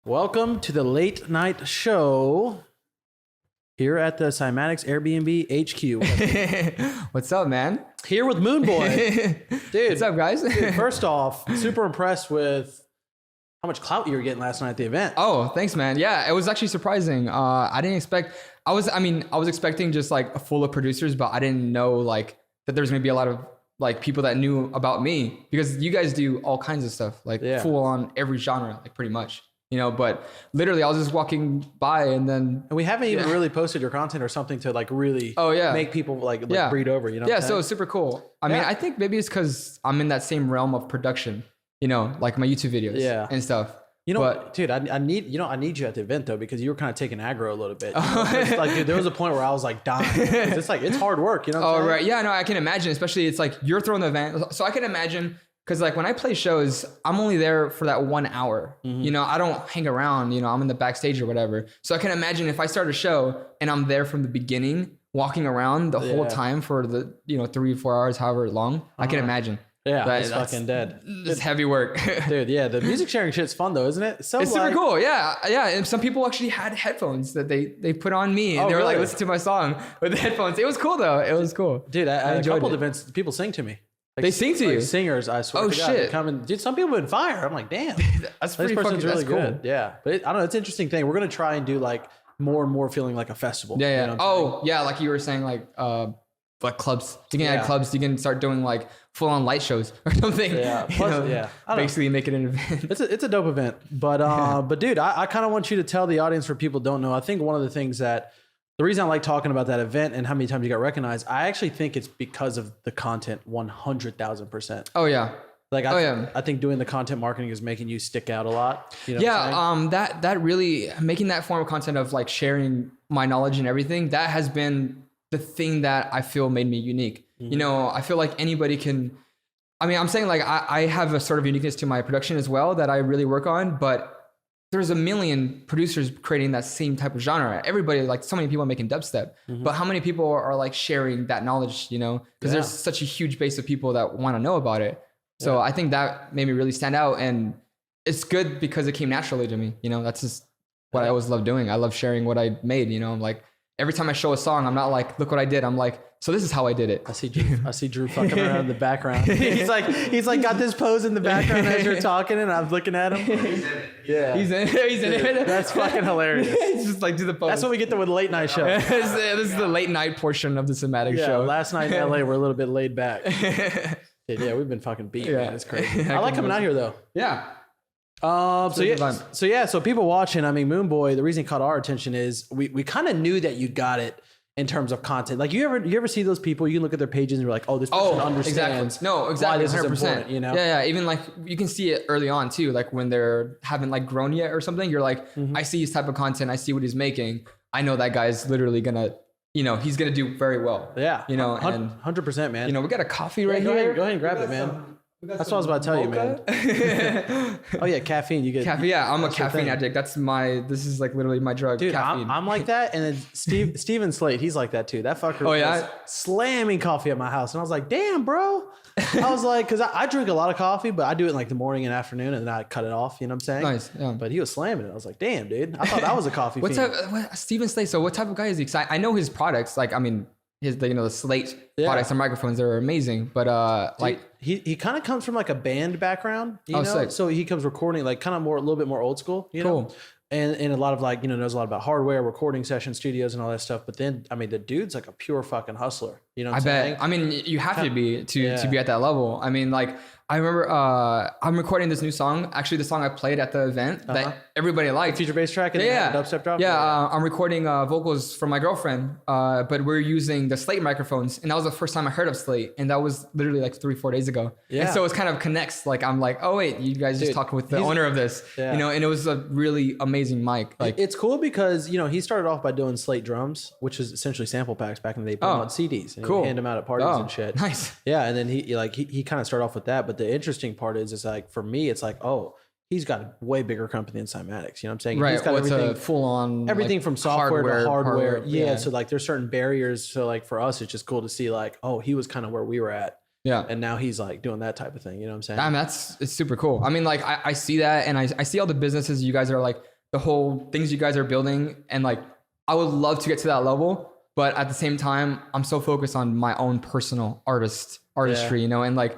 Welcome to the late night show here at the Cymatics Airbnb HQ. What's up, man? Here with Moonboy. Dude. What's up, guys? Dude, first off, super impressed with how much clout you were getting last night at the event. Oh, thanks, man. Yeah, it was actually surprising. I didn't expect, I was expecting just like a full of producers, but I didn't know like that there's gonna be a lot of like people that knew about me, because you guys do all kinds of stuff, like full on every genre, like pretty much. You know, but literally I was just walking by and we haven't even really posted your content or something to like really make people like breed over, you know? Yeah, so it's super cool. I mean, I think maybe it's because I'm in that same realm of production, you know, like my YouTube videos and stuff. You know, but, dude, I need you at the event though, because you were kind of taking aggro a little bit. You know? It's like, dude, there was a point where I was like dying. It's like, it's hard work, you know what I'm saying? Right. Yeah, no, I can imagine, especially it's like you're throwing the event. So I can imagine, because like when I play shows, I'm only there for that 1 hour. You know, I don't hang around, you know, I'm in the backstage or whatever. So I can imagine if I start a show and I'm there from the beginning, walking around the whole time for the, 3 or 4 hours, however long, I can imagine. Yeah, that's fucking dead. It's heavy work. Dude, yeah, the music sharing shit's fun though, isn't it? It's super cool, yeah. And some people actually had headphones that they put on me, and they were like, listen to my song with the headphones. It was cool though, it was cool. Dude, at a couple of events, people sing to me. Like, they sing to you? Singers, I swear to God. Shit. Come and, dude, some people have been fire. I'm like, damn. That's pretty fucking really good. Cool. Yeah, but I don't know, it's an interesting thing. We're going to try and do like more and more feeling like a festival. Yeah, yeah. You know yeah, like you were saying, like clubs. You can add clubs. You can start doing like full-on light shows or something. Yeah, plus, basically make it an event. It's a dope event. But dude, I kind of want you to tell the audience, for people who don't know, I think one of the things that the reason I like talking about that event and how many times you got recognized, I actually think it's because of the content 100,000%. Oh yeah. Like I think doing the content marketing is making you stick out a lot. You know that really making that form of content of like sharing my knowledge and everything, that has been the thing that I feel made me unique. You know, I feel like anybody can, I mean, I'm saying like I have a sort of uniqueness to my production as well that I really work on, but there's a million producers creating that same type of genre. Everybody, like so many people making dubstep, but how many people are like sharing that knowledge, you know? Because there's such a huge base of people that want to know about it. So I think that made me really stand out, and it's good because it came naturally to me. You know, that's just what I always love doing. I love sharing what I made, you know? I'm like, every time I show a song, I'm not like, look what I did. I'm like, so this is how I did it. I see Drew fucking around in the background. He's like got this pose in the background as you're talking, and I'm looking at him. Yeah, he's in it. That's fucking hilarious. It's just like do the pose. That's what we get with the late night show. This is the late night portion of the Cymatics show. Last night in LA, we're a little bit laid back. Yeah, we've been fucking beat, man. It's crazy. I like coming out here though. Yeah. So people watching, I mean, Moonboy, the reason it caught our attention is we kind of knew that you got it in terms of content. Like you ever see those people, you can look at their pages and you're like, oh, this person understands. Exactly. No, exactly. Why this 100%. is important, you know? Yeah. Even like you can see it early on too. Like when they're haven't like grown yet or something, you're like, I see his type of content. I see what he's making. I know that guy's literally gonna, you know, he's gonna do very well. Yeah. You know, 100%, man. You know, we got a coffee right here. Go ahead and grab it, man. That's what I was about to tell you, man. Oh yeah, caffeine. You get caffeine. Yeah, I'm a caffeine addict. This is like literally my drug. Dude, caffeine. I'm like that, and then Steven Slate, he's like that too. That fucker was slamming coffee at my house, and I was like, damn, bro. I was like, because I drink a lot of coffee, but I do it in like the morning and afternoon, and then I cut it off. You know what I'm saying? Nice. Yeah. But he was slamming it. I was like, damn, dude. I thought I was a coffee fiend. Steven Slate. So what type of guy is he? I know his products. Like, I mean, the Slate products and microphones are amazing, but like he kind of comes from like a band background, you know. Sick. So he comes recording like kind of a little bit more old school, you know. And a lot of like, you know, knows a lot about hardware, recording session studios and all that stuff. But then, I mean, the dude's like a pure fucking hustler. You know what I'm saying? I mean, you have to be to be at that level. I mean, like, I remember I'm recording this new song. Actually, the song I played at the event that everybody liked. Feature bass track and dubstep drop? Yeah, I'm recording vocals from my girlfriend, but we're using the Slate microphones. And that was the first time I heard of Slate. And that was literally like 3-4 days ago. Yeah. And so it kind of connects. Like, I'm like, oh, wait, you guys just talked with the owner of this. Yeah. You know, and it was a really amazing mic. Like, it's cool because, you know, he started off by doing Slate drums, which is essentially sample packs back in the day, put on CDs. And he'd hand them out at parties and shit. Nice. Yeah, and then he kind of started off with that. But the interesting part is like, for me, it's like, oh, he's got a way bigger company than Cymatics. You know what I'm saying? Right. He's got everything full on, everything like, from software to hardware. Yeah. So like, there's certain barriers. So like for us, it's just cool to see like, oh, he was kind of where we were at. Yeah. And now he's like doing that type of thing. You know what I'm saying? I mean, it's super cool. I mean, like I see that, and I see all the businesses you guys are like the whole things you guys are building, and like I would love to get to that level, but at the same time, I'm so focused on my own personal artistry, you know, and like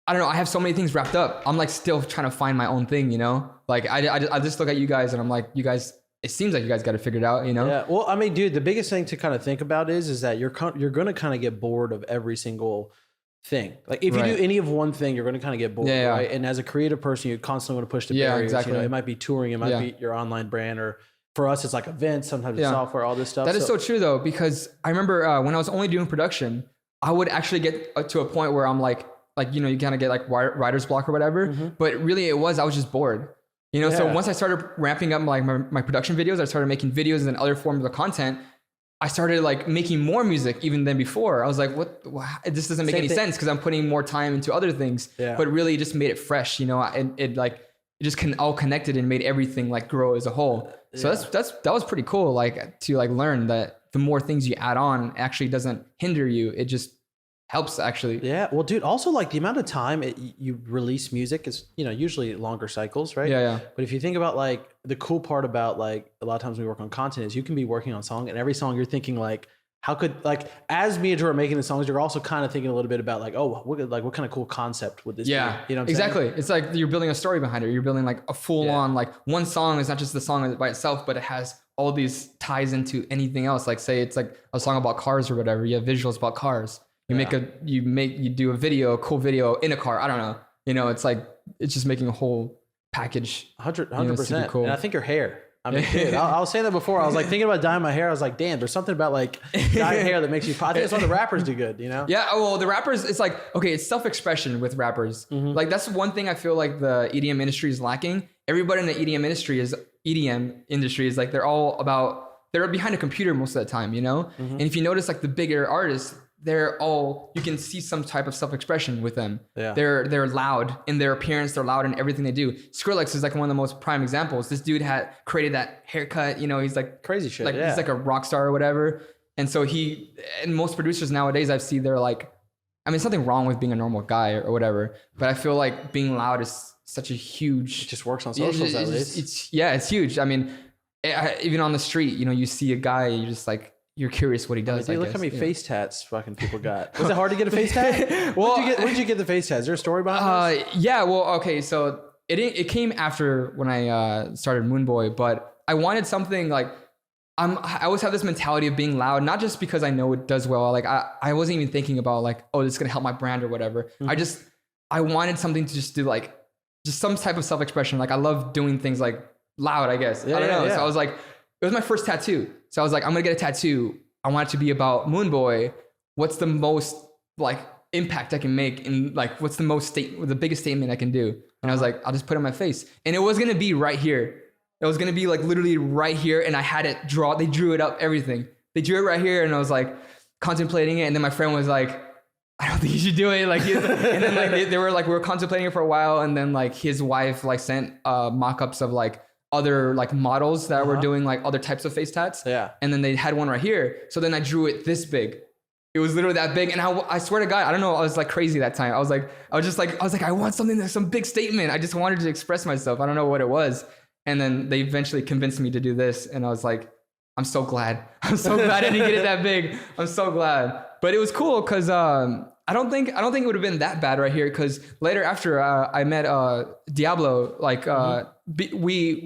I don't know, I have so many things wrapped up. I'm like still trying to find my own thing, you know? Like I just look at you guys and I'm like, you guys, it seems like you guys got it figured out, you know? Yeah. Well, I mean, dude, the biggest thing to kind of think about is that you're going to kind of get bored of every single thing. Like if you do any of one thing, you're going to kind of get bored, right? And as a creative person, you constantly want to push the barriers. Exactly. You know, it might be touring, it might be your online brand, or for us, it's like events, sometimes it's software, all this stuff. That is so true though, because I remember when I was only doing production, I would actually get to a point where I'm like, you know, you kind of get like writer's block or whatever, but really I was just bored, you know? So once I started ramping up like my production videos, I started making videos and other forms of content. I started like making more music even than before. I was like, this doesn't make any sense because I'm putting more time into other things, but really it just made it fresh, you know, and it just all connected and made everything like grow as a whole. So that was pretty cool. Like to like learn that the more things you add on actually doesn't hinder you. It just helps actually. Yeah. Well, dude, also like the amount of time you release music is, you know, usually longer cycles, right? Yeah. But if you think about like the cool part about like a lot of times when we work on content is you can be working on a song and every song you're thinking like, how could like, as me and Drew are making the songs, you're also kind of thinking a little bit about like, oh, what kind of cool concept would this be? You know what I'm exactly. saying? It's like you're building a story behind it. You're building like a full on, like one song is not just the song by itself, but it has all these ties into anything else. Like say it's like a song about cars or whatever. You have visuals about cars. You do a cool video in a car. I don't know. You know, it's like, it's just making a whole package. 100%. Cool. And I think your hair. I mean, dude, I was saying that before. I was like thinking about dyeing my hair. I was like, damn, there's something about like dyeing hair that makes you. I think it's what the rappers do good, you know? Yeah. Well, the rappers, it's like, okay, it's self-expression with rappers. Like that's one thing I feel like the EDM industry is lacking. Everybody in the EDM industry is like, they're behind a computer most of the time, you know? And if you notice like the bigger artists, you can see some type of self-expression with them. Yeah. They're loud in their appearance. They're loud in everything they do. Skrillex is like one of the most prime examples. This dude had created that haircut, you know, he's like crazy shit. Like he's like a rock star or whatever. And so and most producers nowadays I've seen, they're like, I mean, something wrong with being a normal guy or whatever, but I feel like being loud is such a huge, it just works on socials at least. It's huge. I mean, even on the street, you know, you see a guy, you just like, you're curious what he does. Dude, look how many face tats fucking people got. Was it hard to get a face tat? Well, where'd you get the face tat? Is there a story behind this? Yeah. Well, okay. So it came after when I started Moonboy, but I wanted something like I always have this mentality of being loud, not just because I know it does well. Like I wasn't even thinking about like, oh, this is gonna help my brand or whatever. I wanted something to just do like just some type of self-expression. Like I love doing things like loud, I guess. I don't know. So I was like, it was my first tattoo. So I was like, I'm gonna get a tattoo. I want it to be about Moonboy. What's the most like impact I can make, and like what's the biggest statement I can do? And I was like, I'll just put it on my face. And it was gonna be right here. It was gonna be like literally right here, and I had it they drew it up, everything. They drew it right here, and I was like contemplating it. And then my friend was like, I don't think you should do it. Like, and then like they were like, we were contemplating it for a while, and then like his wife like sent mock-ups of like other like models that were doing like other types of face tats. Yeah. And then they had one right here. So then I drew it this big. It was literally that big. And I swear to God, I don't know. I was like crazy that time. I was like, I want something that's some big statement. I just wanted to express myself. I don't know what it was. And then they eventually convinced me to do this. And I was like, I'm so glad. I'm so glad I didn't get it that big. I'm so glad. But it was cool because I don't think it would have been that bad right here, because later after I met Diablo, like we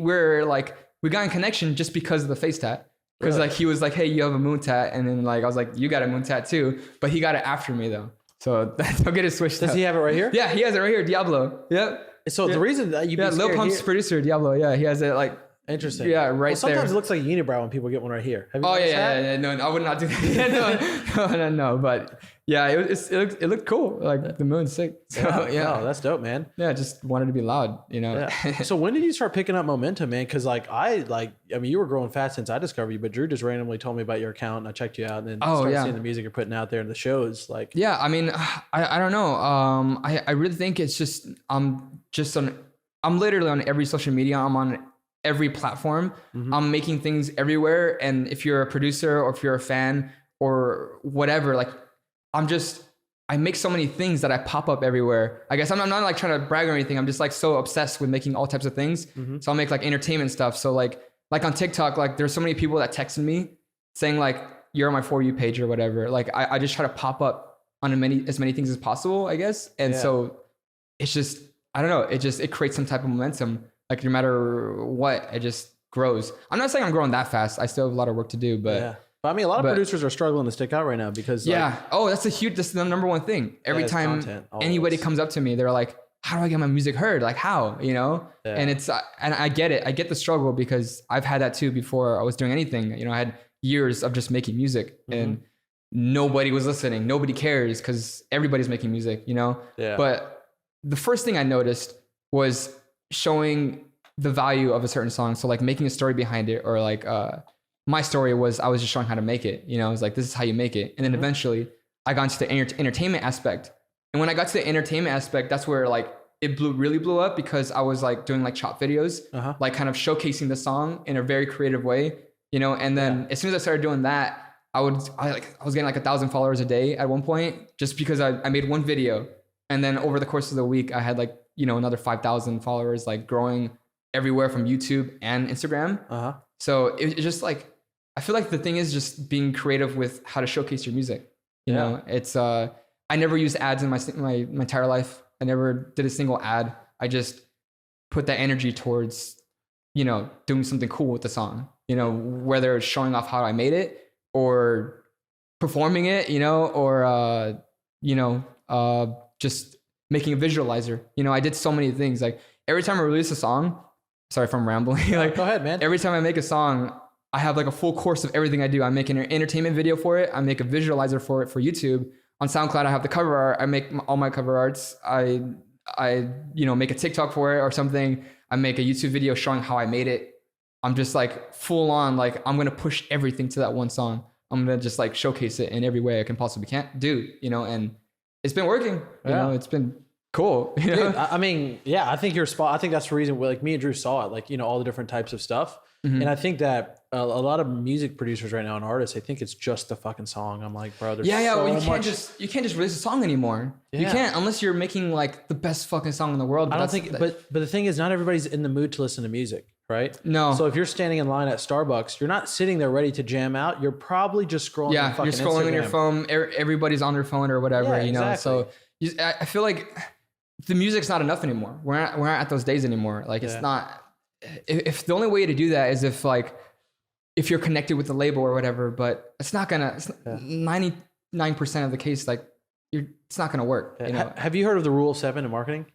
got in connection just because of the face tat. Because like he was like, hey, you have a moon tat, and then like I was like, you got a moon tat too, but he got it after me though. So don't get it switched. Does he have it right here? Yeah, he has it right here, Diablo. Yep. So the reason that Lil Pump's producer, Diablo. Yeah, he has it like. Interesting. Yeah, right sometimes there. It looks like a unibrow when people get one right here. Have you yeah. No, I would not do that. No. But yeah, it looked cool. Like the moon's sick. So yeah. Oh, that's dope, man. Yeah, just wanted to be loud, you know. Yeah. So when did you start picking up momentum, man? Because I mean, you were growing fast since I discovered you, but Drew just randomly told me about your account, and I checked you out, and then started seeing the music you're putting out there and the shows. Like, yeah, I mean, I don't know. I really think it's just I'm literally on every social media. I'm on every platform. I'm making things everywhere. And if you're a producer or if you're a fan or whatever, like I'm just I make so many things that I pop up everywhere. I guess I'm not like trying to brag or anything. I'm just like so obsessed with making all types of things. Mm-hmm. So I'll make like entertainment stuff. So like on TikTok, like there's so many people that texted me saying like, you're on my For You page or whatever. Like I just try to pop up on as many things as possible, I guess. And so it's just, I don't know. It creates some type of momentum. Like no matter what, it just grows. I'm not saying I'm growing that fast. I still have a lot of work to do, but I mean, a lot of producers are struggling to stick out right now because that's the number one thing. Every time anybody comes up to me, they're like, how do I get my music heard? Like how, you know? Yeah. And it's, and I get it. I get the struggle because I've had that too before I was doing anything. You know, I had years of just making music and nobody was listening. Nobody cares because everybody's making music, you know? Yeah. But the first thing I noticed was showing the value of a certain song. So like making a story behind it, or like, my story was, I was just showing how to make it. You know, I was like, this is how you make it. And then eventually I got into the entertainment aspect. And when I got to the entertainment aspect, that's where like it really blew up, because I was like doing like chop videos, like kind of showcasing the song in a very creative way, you know? And then as soon as I started doing that, I was getting like 1,000 followers a day at one point, just because I made one video. And then over the course of the week, I had like, you know, another 5,000 followers, like growing everywhere from YouTube and Instagram. So it's just like, I feel like the thing is just being creative with how to showcase your music. You know, it's, I never used ads in my entire life. I never did a single ad. I just put that energy towards, you know, doing something cool with the song, you know, whether it's showing off how I made it or performing it, you know, or, just making a visualizer. You know, I did so many things. Like every time I release a song, sorry if I'm rambling. Like, go ahead, man. Every time I make a song, I have like a full course of everything I do. I make an entertainment video for it. I make a visualizer for it for YouTube. On SoundCloud, I have the cover art. I make all my cover arts. I make a TikTok for it or something. I make a YouTube video showing how I made it. I'm just like full on, like I'm going to push everything to that one song. I'm going to just like showcase it in every way I can possibly do, you know, and it's been working, you know, it's been cool. You know? Dude, I mean, I think you're spot. I think that's the reason why, like me and Drew saw it, like, you know, all the different types of stuff. And I think that a lot of music producers right now and artists, I think it's just the fucking song. I'm like, bro, there's well, you can't just release a song anymore. You can't, unless you're making like the best fucking song in the world. I don't think, but the thing is, not everybody's in the mood to listen to music, right? No. So if you're standing in line at Starbucks, you're not sitting there ready to jam out. You're probably just scrolling. Yeah, on you're scrolling Instagram. On your phone. Everybody's on their phone or whatever, you know. Exactly. So I feel like the music's not enough anymore. We're not at those days anymore. Like it's not. If the only way to do that is if you're connected with the label or whatever, but it's not gonna. 99% of the case, like it's not gonna work. You know? Have you heard of the rule of 7 in marketing?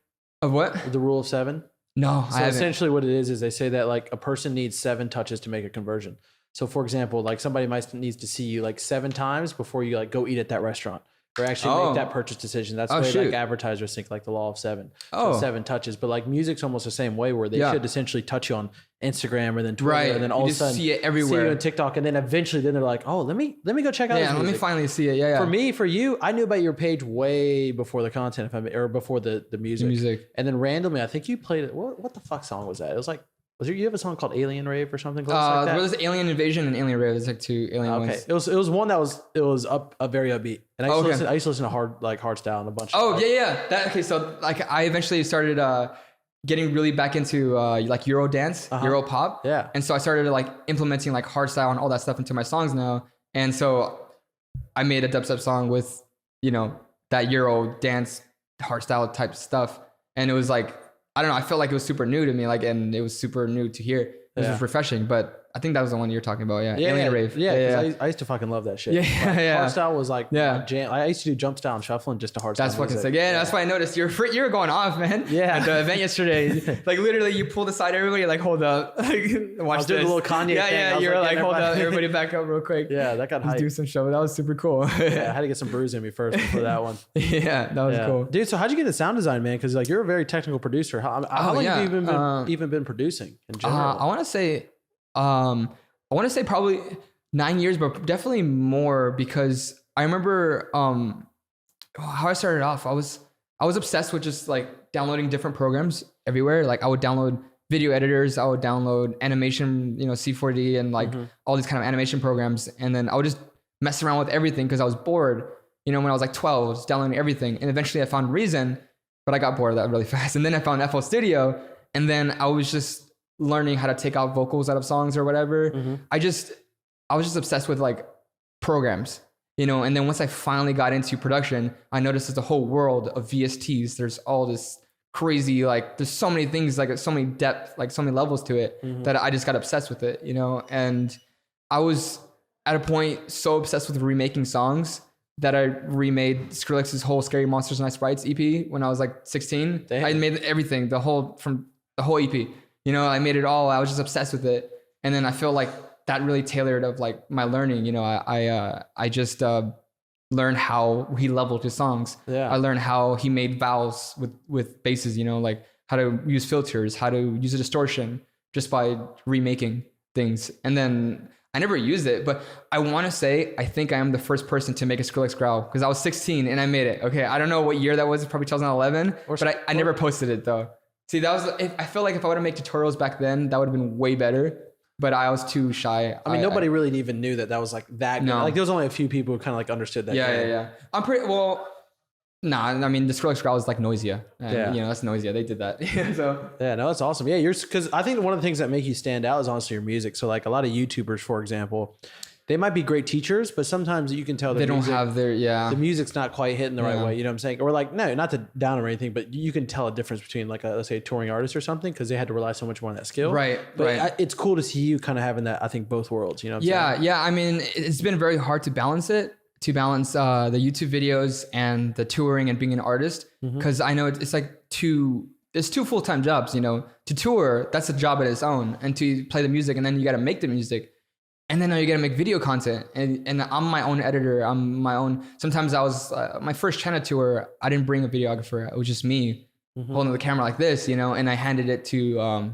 Of what? The rule of 7. No, so essentially what it is they say that like a person needs 7 touches to make a conversion. So for example, like somebody needs to see you like 7 times before you like go eat at that restaurant or actually make that purchase decision. That's where like advertisers think like the law of 7. So 7 touches, but like music's almost the same way, where they should essentially touch you on Instagram or then Twitter, and then all of a sudden see it everywhere. See you on TikTok, and then eventually they're like, oh, let me go check out. Yeah, let me finally see it. For you, I knew about your page way before the content, or before the music. And then randomly, I think you played it. What the fuck song was that? It was like, you have a song called Alien Rave or something close like that? There was Alien Invasion and Alien Rave. There's like 2 alien ones. It was one that was very upbeat. And I used to listen to hard style and a bunch of So like I eventually started getting really back into like Euro dance, Euro pop. Yeah. And so I started like implementing like hard style and all that stuff into my songs now. And so I made a dubstep song with, you know, that Euro dance hard style type stuff. And it was like, I don't know, I felt like it was super new to me, like, and it was super new to hear. It was just refreshing, but I think that was the one you're talking about. Alien Rave. I used to fucking love that shit. Hard style was like jam. I used to do jump style and shuffling just to hard style. That's fucking sick. Yeah, that's why I noticed you were going off, man. Yeah. At the event yesterday, like literally you pulled aside everybody, like hold up, like watch I was doing a little Kanye thing. Yeah, you were like hold up, everybody back up real quick. Yeah, that got hyped. Let's do some show. That was super cool. I had to get some bruise in me first before that one. Yeah, that was cool, dude. So how'd you get into sound design, man? Because like you're a very technical producer. How long have you even been producing in general? I want to say probably 9 years, but definitely more, because I remember how I started off. I was obsessed with just like downloading different programs everywhere. Like I would download video editors, I would download animation, you know, C4D and like all these kind of animation programs, and then I would just mess around with everything because I was bored. you know, when I was like 12, I was downloading everything. And eventually I found Reason, but I got bored of that really fast. And then I found FL Studio, and then I was just learning how to take out vocals out of songs or whatever. I was just obsessed with like programs, you know. And then once I finally got into production, I noticed there's a whole world of VSTs. There's all this crazy, like there's so many things, like so many depth, like so many levels to it that I just got obsessed with it, you know. And I was at a point so obsessed with remaking songs that I remade Skrillex's whole Scary Monsters and Ice Sprites EP when I was like 16. Damn. I made everything, the whole EP, you know. I made it all. I was just obsessed with it. And then I feel like that really tailored of like my learning, you know. I just learned how he leveled his songs. I learned how he made vowels with basses, you know, like how to use filters, how to use a distortion just by remaking things. And then I never used it, but I want to say I think I am the first person to make a Skrillex growl because I was 16 and I made it. Okay, I don't know what year that was, probably 2011, but I never posted it though. See, that was, I feel like if I would have made tutorials back then, that would have been way better, but I was too shy. I mean, nobody really even knew that was like that. No. Like there was only a few people who kind of like understood that. Yeah. I'm pretty, well, nah, I mean, the Skrillex growl is like Noisia. And, you know, that's Noisia. They did that. So yeah, no, that's awesome. Yeah, because I think one of the things that make you stand out is honestly your music. So like a lot of YouTubers, for example, they might be great teachers, but sometimes you can tell they don't have their, the music's not quite hitting the right way. You know what I'm saying? Or like, no, not to down or anything, but you can tell a difference between like let's say a touring artist or something because they had to rely so much more on that skill. Right. But it's cool to see you kind of having that, I think, both worlds, you know what I'm saying? Yeah. I mean, it's been very hard to balance the YouTube videos and the touring and being an artist. Cause I know it's like there's two full-time jobs, you know. To tour, that's a job in its own, and to play the music, and then you got to make the music. And then you got to make video content. And I'm my own editor. I'm my own. Sometimes I was, my first China tour, I didn't bring a videographer. It was just me holding the camera like this, you know, and I handed it to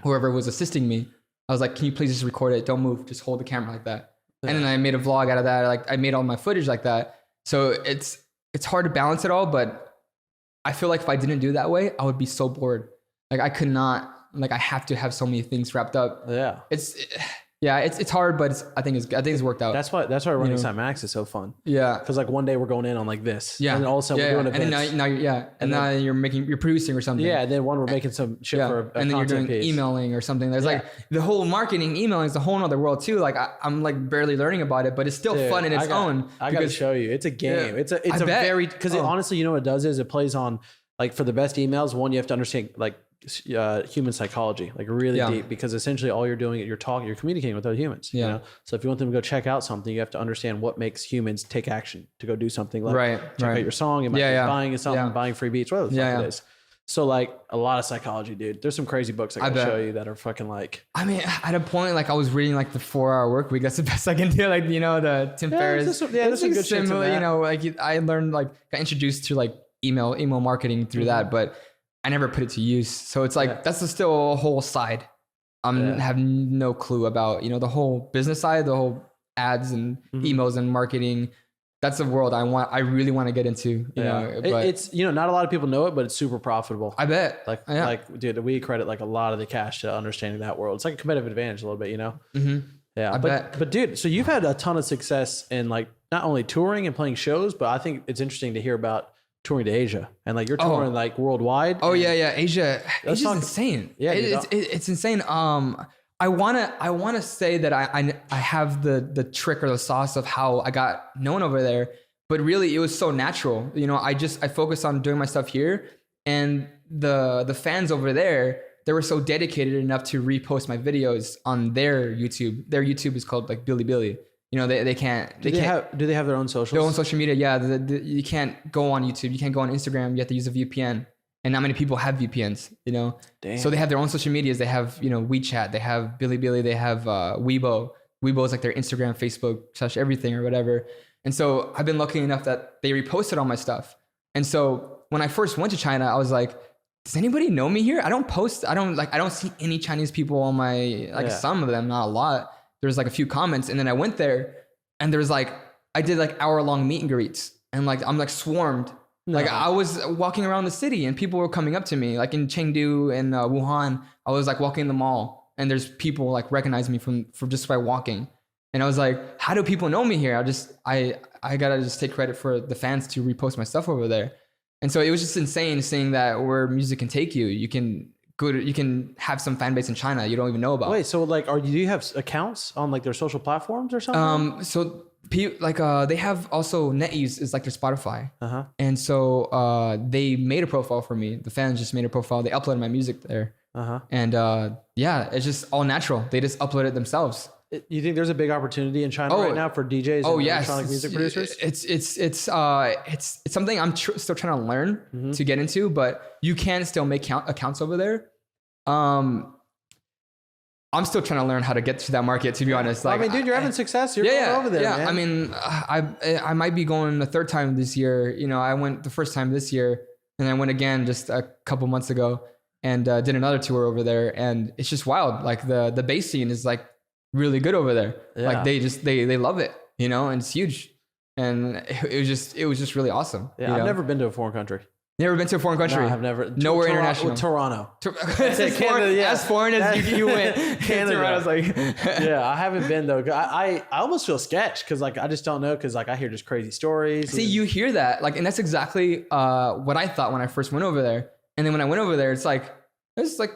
whoever was assisting me. I was like, can you please just record it? Don't move. Just hold the camera like that. Yeah. And then I made a vlog out of that. Like I made all my footage like that. So it's hard to balance it all, but I feel like if I didn't do it that way, I would be so bored. Like I could not, like I have to have so many things wrapped up. Yeah. It's hard, but I think it's worked out. That's why running Cymatics is so fun. Yeah, because like one day we're going in on like this. Yeah, and then all of a sudden we're doing events. And now you're producing or something. Yeah, and then we're making some shit for a and then you're doing piece. Emailing or something. There's like the whole marketing emailing is a whole other world too. Like I'm like barely learning about it, but it's still fun in its own. I gotta show you. It's a game. It's a very because honestly, you know what it does is it plays on like for the best emails. One, you have to understand like human psychology, like really deep, because essentially all you're doing, you're communicating with other humans. You know? So if you want them to go check out something, you have to understand what makes humans take action to go do something. Like check out your song, it might be buying something, buying free beats, whatever the fuck it is. So like a lot of psychology, dude. There's some crazy books I can show you that are fucking like. I mean, at a point, like I was reading like the 4-Hour Work Week. That's the best I can do. Like, you know, the Tim Ferriss. There's some good shit. You know, like I learned, like got introduced to like email marketing through that, but I never put it to use. So it's like, that's still a whole side. I have no clue about, you know, the whole business side, the whole ads and emails and marketing. That's the world I really want to get into, you know, but it's, you know, not a lot of people know it, but it's super profitable. I bet. Like, dude, we credit like a lot of the cash to understanding that world. It's like a competitive advantage a little bit, you know? Yeah. But dude, so you've had a ton of success in like not only touring and playing shows, but I think it's interesting to hear about touring to Asia and like you're touring like worldwide. Asia's insane. It's insane. I wanna say that I have the trick or the sauce of how I got known over there, but really it was so natural. You know, I focused on doing my stuff here, and the fans over there, they were so dedicated enough to repost my videos on their YouTube. Their YouTube is called like Bilibili. You know, they can't. Do they have their own socials? Their own social media, yeah. You can't go on YouTube. You can't go on Instagram. You have to use a VPN. And not many people have VPNs, you know? Damn. So they have their own social medias. They have, you know, WeChat. They have Bilibili. They have Weibo. Weibo is like their Instagram, Facebook, everything or whatever. And so I've been lucky enough that they reposted all my stuff. And so when I first went to China, I was like, does anybody know me here? I don't see any Chinese people on my, some of them, not a lot. There's like a few comments, and then I went there, and there's like, I did like hour-long meet and greets, and like I'm like swarmed. No. Like I was walking around the city, and people were coming up to me, like in Chengdu and Wuhan. I was like walking in the mall, and there's people like recognizing me from just by walking. And I was like, how do people know me here? I gotta just take credit for the fans to repost my stuff over there. And so it was just insane seeing that where music can take you. You can have some fan base in China you don't even know about. Wait, so like, do you have accounts on like their social platforms or something? So they have also NetEase is like their Spotify. And so they made a profile for me. The fans just made a profile. They uploaded my music there. And it's just all natural. They just upload it themselves. You think there's a big opportunity in China right now for DJs and electronic music producers? It's something I'm still trying to learn to get into, but you can still make accounts over there. I'm still trying to learn how to get to that market, to be honest. Like, I mean, dude, you're having success. You're going over there, man. I mean, I might be going the third time this year. You know, I went the first time this year, and I went again just a couple months ago, and did another tour over there. And it's just wild. Like the bass scene is like really good over there. Like they love it, you know, and it's huge. And it was just really awesome. Yeah, I've never been to a foreign country. Never been to a foreign country? No, I've never. Nowhere international. Toronto. As foreign as you went. Canada. I was like, yeah, I haven't been though. I almost feel sketched because like I just don't know because like I hear just crazy stories. See, you hear that like, and that's exactly what I thought when I first went over there. And then when I went over there, it's like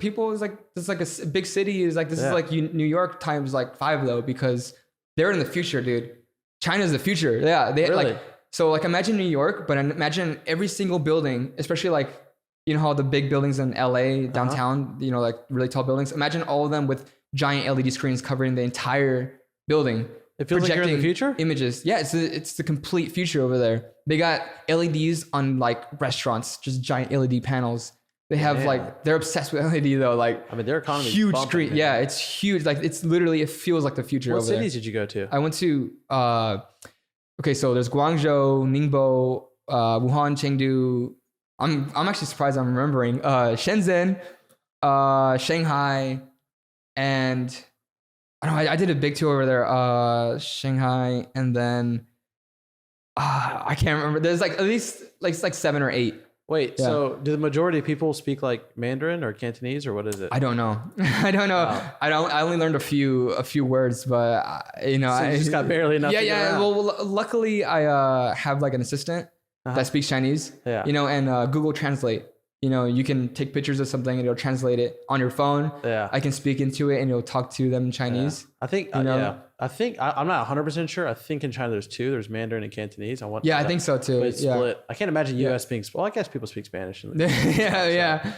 people. It's like a big city. Is like this is like New York times like 5 though, because they're in the future, dude. China's the future. Yeah, they really? like. So like imagine New York, but imagine every single building, especially like, you know how the big buildings in LA downtown, you know, like really tall buildings. Imagine all of them with giant LED screens covering the entire building. It feels like you're in the future? Images. Yeah, it's the complete future over there. They got LEDs on like restaurants, just giant LED panels. They have like, they're obsessed with LED though. Like, I mean, their economy is huge bumping, screen. man. Yeah, it's huge. Like it's literally, it feels like the future over there. What cities did you go to? I went to, okay, so there's Guangzhou, Ningbo, Wuhan, Chengdu. I'm actually surprised I'm remembering. Shenzhen, Shanghai, and I don't know, I did a big tour over there. Shanghai, and then I can't remember. There's like at least like 7 or 8. Wait, so do the majority of people speak like Mandarin or Cantonese or what is it? I don't know. I don't know. Wow. I only learned a few words, but you know, so you just got barely enough. Yeah. Well, luckily I have like an assistant that speaks Chinese. Yeah. You know, and Google Translate. You know, you can take pictures of something and it'll translate it on your phone. Yeah. I can speak into it and it'll talk to them in Chinese. Yeah. I think, I'm not 100% sure. I think in China there's 2. There's Mandarin and Cantonese. I think so too. It's split. I can't imagine US being split. Well, I guess people speak Spanish. But I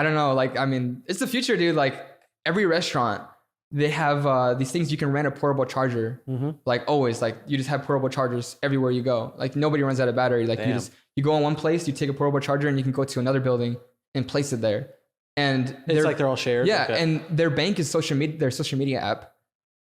don't know. Like, I mean, it's the future, dude. Like every restaurant, they have these things you can rent a portable charger. Like always, like you just have portable chargers everywhere you go. Like nobody runs out of battery. Like you go in one place, you take a portable charger and you can go to another building and place it there. And it's like they're all shared. Yeah. Okay. And their bank is their social media app.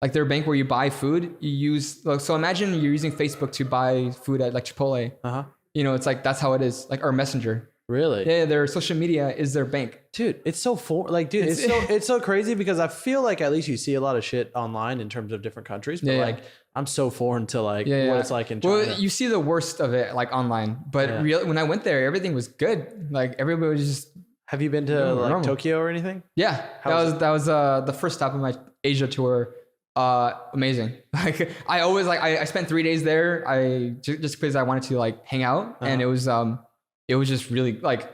Like their bank where you buy food, you use, so imagine you're using Facebook to buy food at like Chipotle. You know, it's like, that's how it is. Like our Messenger. Really? Yeah, their social media is their bank. Dude, it's so it's so crazy because I feel like at least you see a lot of shit online in terms of different countries, but like I'm so foreign to like what it's like in China. Well, you see the worst of it like online, but really when I went there, everything was good. Like everybody was just. Have you been to like Tokyo or anything? Yeah, that was the first stop of my Asia tour. Amazing. Like I spent 3 days there. Just because I wanted to like hang out, and it was just really like,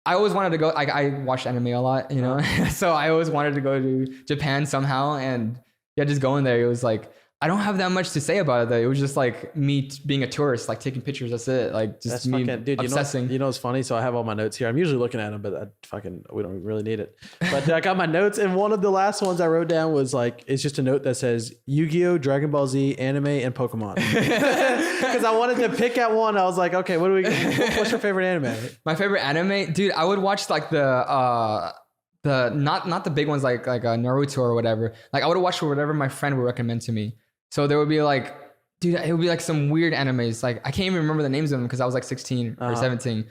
I always wanted to go, I watched anime a lot, you know, so I always wanted to go to Japan somehow. And just going there, it was like, I don't have that much to say about it though. It was just like me being a tourist, like taking pictures. That's it. Like just me obsessing. You know what's funny? So I have all my notes here. I'm usually looking at them, but we don't really need it. But I got my notes, and one of the last ones I wrote down was like, it's just a note that says Yu-Gi-Oh, Dragon Ball Z, anime, and Pokemon. Because I wanted to pick at one. I was like, okay, what's your favorite anime? My favorite anime, dude. I would watch like the not the big ones like Naruto or whatever. Like I would watch whatever my friend would recommend to me. So there would be like, dude, it would be like some weird animes. Like I can't even remember the names of them because I was like 16 or 17.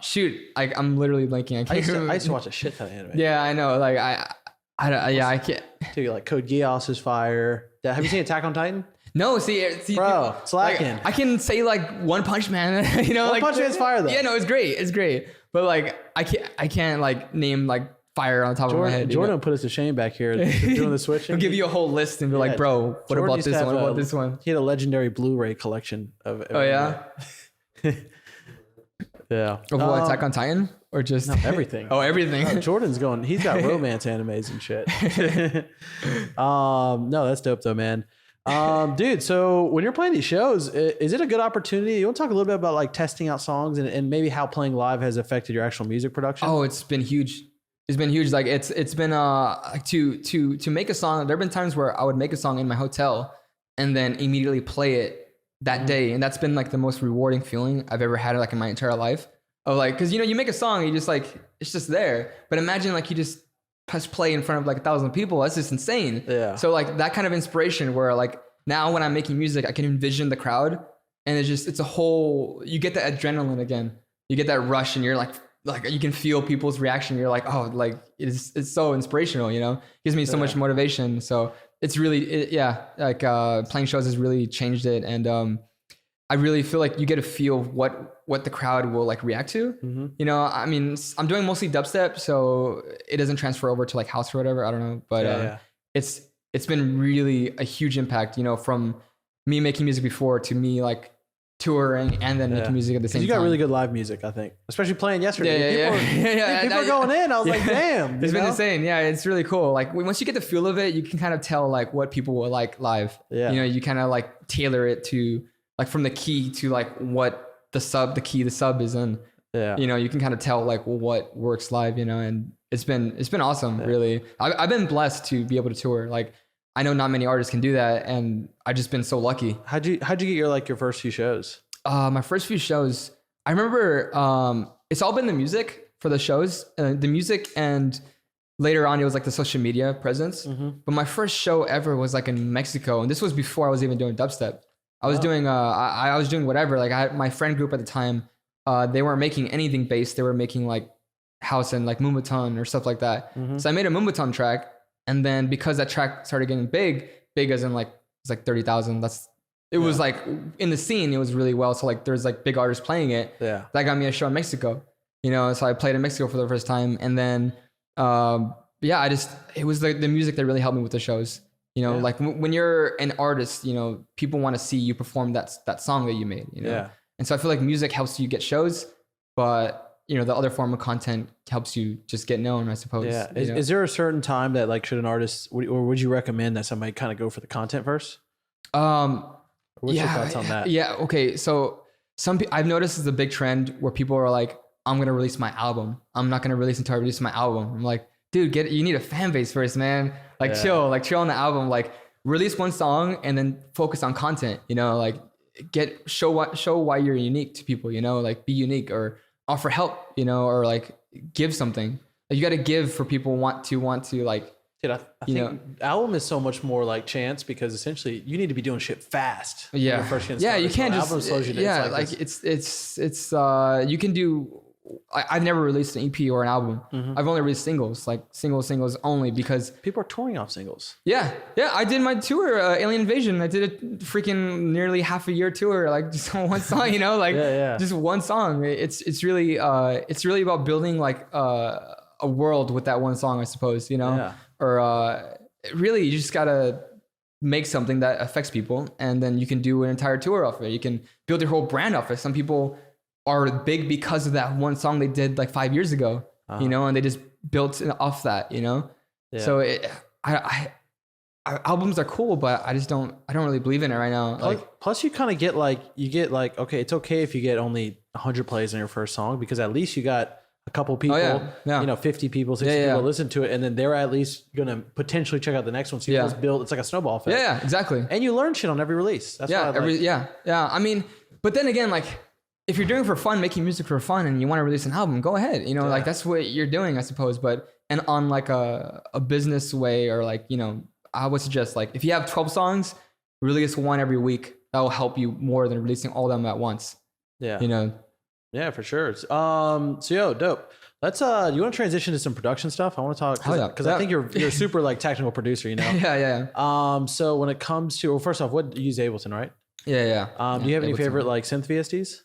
Shoot, like I'm literally blanking. I used to watch a shit ton of anime. Yeah, I know. Like I can't. Dude, like Code Geass is fire. Have you seen Attack on Titan? No, see, bro, slacking. Like, I can say like One Punch Man. You know, One Punch Man's fire though. Yeah, no, it's great. But like I can't like name like fire on top of my head. Jordan put us to shame back here doing the switching. He'll give you a whole list and be like, bro, what about this one? What about this one? He had a legendary Blu-ray collection of oh yeah. Yeah. Of what, Attack on Titan? Or just everything? Oh, everything. Jordan's going, he's got romance animes and shit. No, that's dope though, man. Dude, so when you're playing these shows, is it a good opportunity? You want to talk a little bit about like testing out songs and maybe how playing live has affected your actual music production? Oh, it's been huge. It's been huge. Like it's been like to make a song. There've been times where I would make a song in my hotel and then immediately play it that day, and that's been like the most rewarding feeling I've ever had like in my entire life. Of like, because you make a song, you just like it's just there. But imagine like you just press play in front of like 1,000 people. That's just insane. Yeah. So like that kind of inspiration where like now when I'm making music, I can envision the crowd, and it's a whole. You get that adrenaline again. You get that rush, and you're like you can feel people's reaction. You're like, oh, like it's so inspirational. Gives me so much motivation. So it's really playing shows has really changed it, and I really feel like you get a feel of what the crowd will like react to. Mm-hmm. I mean, I'm doing mostly dubstep, so it doesn't transfer over to like house or whatever. I don't know, but it's been really a huge impact. From me making music before to me like touring and then making music at the same time. You got really good live music, I think, especially playing yesterday. People are going in. I was like, damn. It's been insane. Yeah, it's really cool. Like once you get the feel of it, you can kind of tell like what people will like live. Yeah. You kind of like tailor it to like from the key to like what the sub is in. Yeah. You can kind of tell like what works live, and it's been awesome, really. I've been blessed to be able to tour. Like I know not many artists can do that, and I've just been so lucky. How'd you get your first few shows? My first few shows, I remember it's all been the music for the shows, the music, and later on it was like the social media presence. Mm-hmm. But my first show ever was like in Mexico, and this was before I was even doing dubstep. I was doing I was doing whatever. Like I had my friend group at the time. They weren't making anything bass. They were making like house and like Moombahton or stuff like that. Mm-hmm. So I made a Moombahton track. And then because that track started getting big as in like, it's like 30,000. It was like in the scene, it was really well. So like there's like big artists playing it. Yeah. That got me a show in Mexico, so I played in Mexico for the first time. And then, it was the music that really helped me with the shows, like when you're an artist, people want to see you perform that song that you made, Yeah. And so I feel like music helps you get shows, but the other form of content helps you just get known, I suppose. Yeah. Is there a certain time that like should an artist, or would you recommend that somebody kind of go for the content first? What's your thoughts on that? Yeah. Okay. So I've noticed is a big trend where people are like, I'm going to release my album. I'm not going to release until I release my album. I'm like, dude, you need a fan base first, man. Like chill on the album, like release one song and then focus on content, like show why you're unique to people, like be unique or offer help, or like give something. Like you got to give for people want to like. Dude, I think album is so much more like chance because essentially you need to be doing shit fast. Yeah, you can't just. Album slows you down. Yeah, like it's you can do. I've never released an EP or an album. Mm-hmm. I've only released singles, like singles only because people are touring off singles. Yeah. I did my tour, Alien Invasion. I did a freaking nearly half a year tour, like just on one song, like just one song. It's really about building like a world with that one song, I suppose, or really you just gotta make something that affects people, and then you can do an entire tour off it. You can build your whole brand off it. Some people are big because of that one song they did like 5 years ago, and they just built off that, Yeah. So albums are cool, but I don't really believe in it right now. Plus you kind of get like, okay, it's okay if you get only 100 plays on your first song because at least you got a couple people, 50 people, 60 people listen to it, and then they're at least going to potentially check out the next one. So you just build, it's like a snowball effect. Yeah, exactly. And you learn shit on every release. That's I mean, but then again, like, if you're doing it for fun, making music for fun, and you want to release an album, go ahead. Like that's what you're doing, I suppose. And on like a business way, or like, I would suggest like if you have 12 songs, release one every week. That will help you more than releasing all of them at once. Yeah. Yeah, for sure. So dope. Let's you want to transition to some production stuff? I want to talk because I think you're a super like technical producer, Yeah. So when it comes to, well, first off, what you use Ableton, right? Yeah. Do you have any favorite like synth VSTs?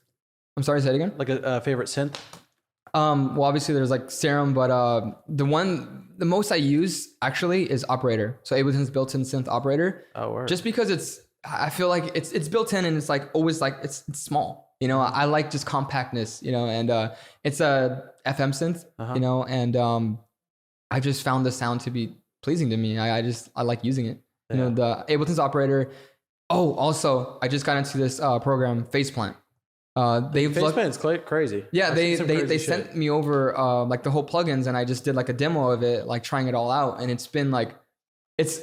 I'm sorry, say it again. Like a favorite synth? Well, obviously there's like Serum, but the most I use actually is Operator. So Ableton's built-in synth Operator. Oh, word. Just because I feel like it's built in and it's like always like it's small. You know, I like just compactness. You know, and it's a FM synth. You know, and I just found the sound to be pleasing to me. I like using it. You know, the Ableton's Operator. Oh, also I just got into this program Faceplant. Faceplant's crazy. Yeah, they sent me over like the whole plugins, and I just did like a demo of it, like trying it all out, and it's been like it's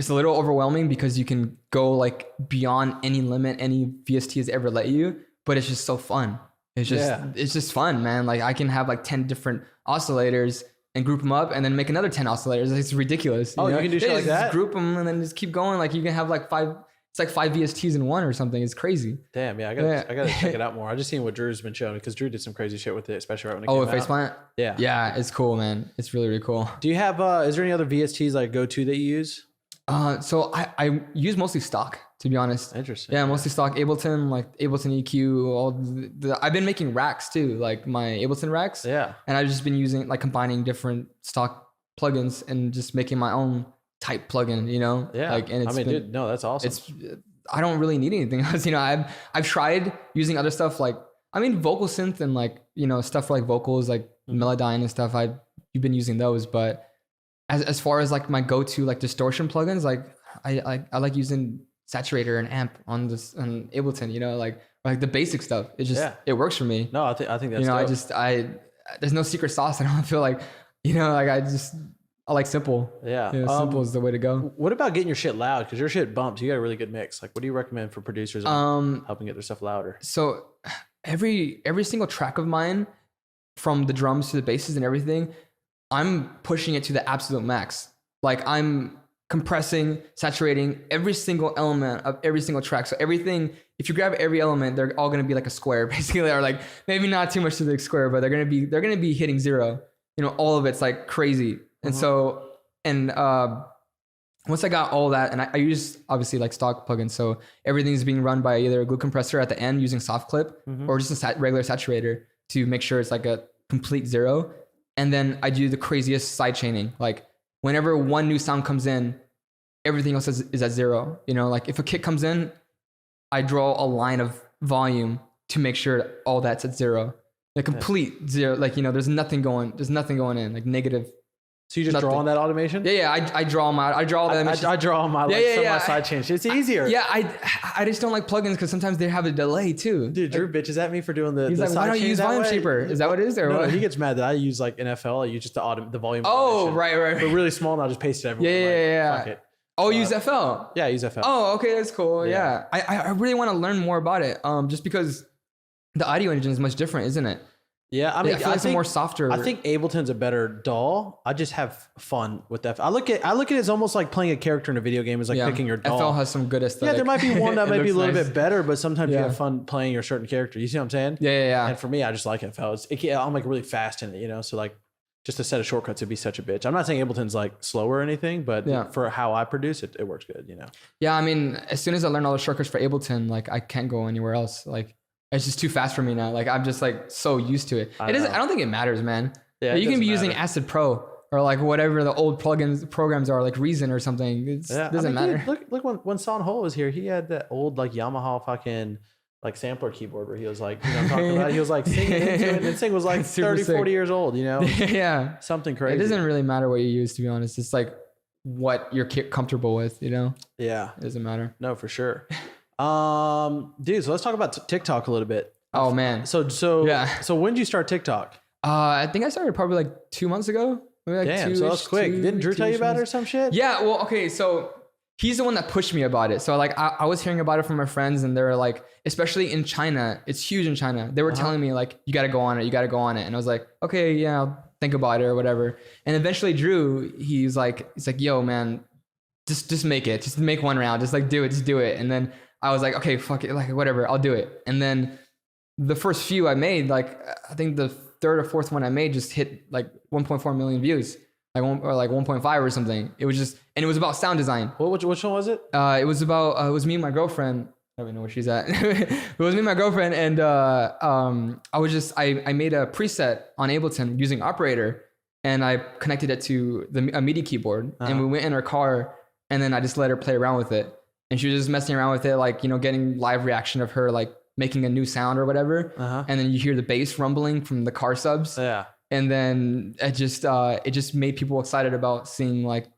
a little overwhelming because you can go like beyond any limit any VST has ever let you, but it's just so fun. It's just fun, man. Like I can have like 10 different oscillators and group them up and then make another 10 oscillators. It's ridiculous. You can do shit like that? Just group them and then just keep going. Like you can have like 5 VSTs in one or something. It's crazy. Damn, yeah, I gotta check it out more. I just seen what Drew's been showing because Drew did some crazy shit with it, especially right when it came out. Oh, Faceplant? Yeah, it's cool, man. It's really, really cool. Do you have is there any other VSTs like go-to that you use? So I use mostly stock, to be honest. Interesting. Yeah, mostly stock. Ableton, like Ableton EQ, all I've been making racks too, like my Ableton racks. Yeah. And I've just been using like combining different stock plugins and just making my own type plugin, you know? Yeah. Like, and dude, no, that's awesome. I don't really need anything else. You know, I've tried using other stuff like, vocal synth and like, you know, stuff for like vocals, like Melodyne and stuff. You've been using those, but as far as like my go-to like distortion plugins, like I like using Saturator and Amp on Ableton, you know, like the basic stuff. It just, it works for me. No, I think that's, you know, dope. There's no secret sauce. I don't feel like, you know, like I like simple. Yeah. You know, simple is the way to go. What about getting your shit loud? Because your shit bumps. You got a really good mix. Like, what do you recommend for producers on helping get their stuff louder? So every single track of mine, from the drums to the basses and everything, I'm pushing it to the absolute max. Like I'm compressing, saturating every single element of every single track. So everything, if you grab every element, they're all going to be like a square basically, or like maybe not too much to the square, but they're going to be hitting zero. You know, all of it's like crazy. And so, once I got all that, and I use obviously like stock plugins, so everything's being run by either a glue compressor at the end using soft clip or just a regular saturator to make sure it's like a complete zero. And then I do the craziest side chaining. Like whenever one new sound comes in, everything else is at zero. You know, like if a kick comes in, I draw a line of volume to make sure all that's at zero. The complete zero. Like, you know, there's nothing going in, like negative. So you just draw on that automation? Yeah. I draw them out. I draw them. I draw on my my side change. It's easier. I just don't like plugins because sometimes they have a delay too. Dude, Drew bitches at me for doing the. He's the like, side why don't you use Volume Shaper? Is that what it is? Or no, what? He gets mad that I use like NFL. I use just the volume. Oh, right. But really small, and I'll just paste it everywhere. Yeah. Fuck it. Oh, use FL. Yeah, I use FL. Oh, okay, that's cool. Yeah. I really want to learn more about it. Just because the audio engine is much different, isn't it? Yeah, I mean, I feel like it's more softer. I think Ableton's a better DAW. I just have fun with that. I look at it as almost like playing a character in a video game. It's like picking your DAW. FL has some good aesthetic. Yeah, there might be one that might be a little bit better, but sometimes you have fun playing your certain character. You see what I'm saying? Yeah. And for me, I just like FL. I'm like really fast in it, you know. So like, just a set of shortcuts would be such a bitch. I'm not saying Ableton's like slower or anything, but for how I produce it, it works good, you know. Yeah, I mean, as soon as I learn all the shortcuts for Ableton, like I can't go anywhere else. Like. It's just too fast for me now. Like I'm just like so used to it. I don't think it matters, man. Yeah, you can be using Acid Pro or like whatever the old programs are, like Reason or something. It doesn't matter. Dude, look when Son Ho was here, he had that old like Yamaha fucking like sampler keyboard where he was like, you know, talking about it. He was like singing into it, and the thing was like 30, 40 years old, you know? Yeah. Something crazy. It doesn't really matter what you use, to be honest. It's like what you're comfortable with, you know? Yeah. It doesn't matter. No, for sure. Dude, so let's talk about TikTok a little bit. Oh man. So when did you start TikTok? I think I started probably like 2 months ago. Maybe like damn, so that's quick. Didn't Drew tell you about it or some shit? Yeah, well, okay, so he's the one that pushed me about it. So like I was hearing about it from my friends, and they were like, especially in China, it's huge in China. They were telling me like, you gotta go on it. And I was like, okay, yeah, I'll think about it or whatever. And eventually Drew, he's like, yo, man, just make it. Just make one round. Just like do it. Just do it. And then I was like, okay, fuck it. Like whatever, I'll do it. And then the first few I made, like I think the third or fourth one I made just hit like 1.4 million views, like 1.5 or something. It was just, and it was about sound design. Which one was it? It was about, it was me and my girlfriend. I don't even know where she's at. It was me and my girlfriend, and I made a preset on Ableton using Operator, and I connected it to a MIDI keyboard, and we went in her car, and then I just let her play around with it, and she was just messing around with it, like, you know, getting live reaction of her like making a new sound or whatever, and then you hear the bass rumbling from the car subs, and then it just made people excited about seeing like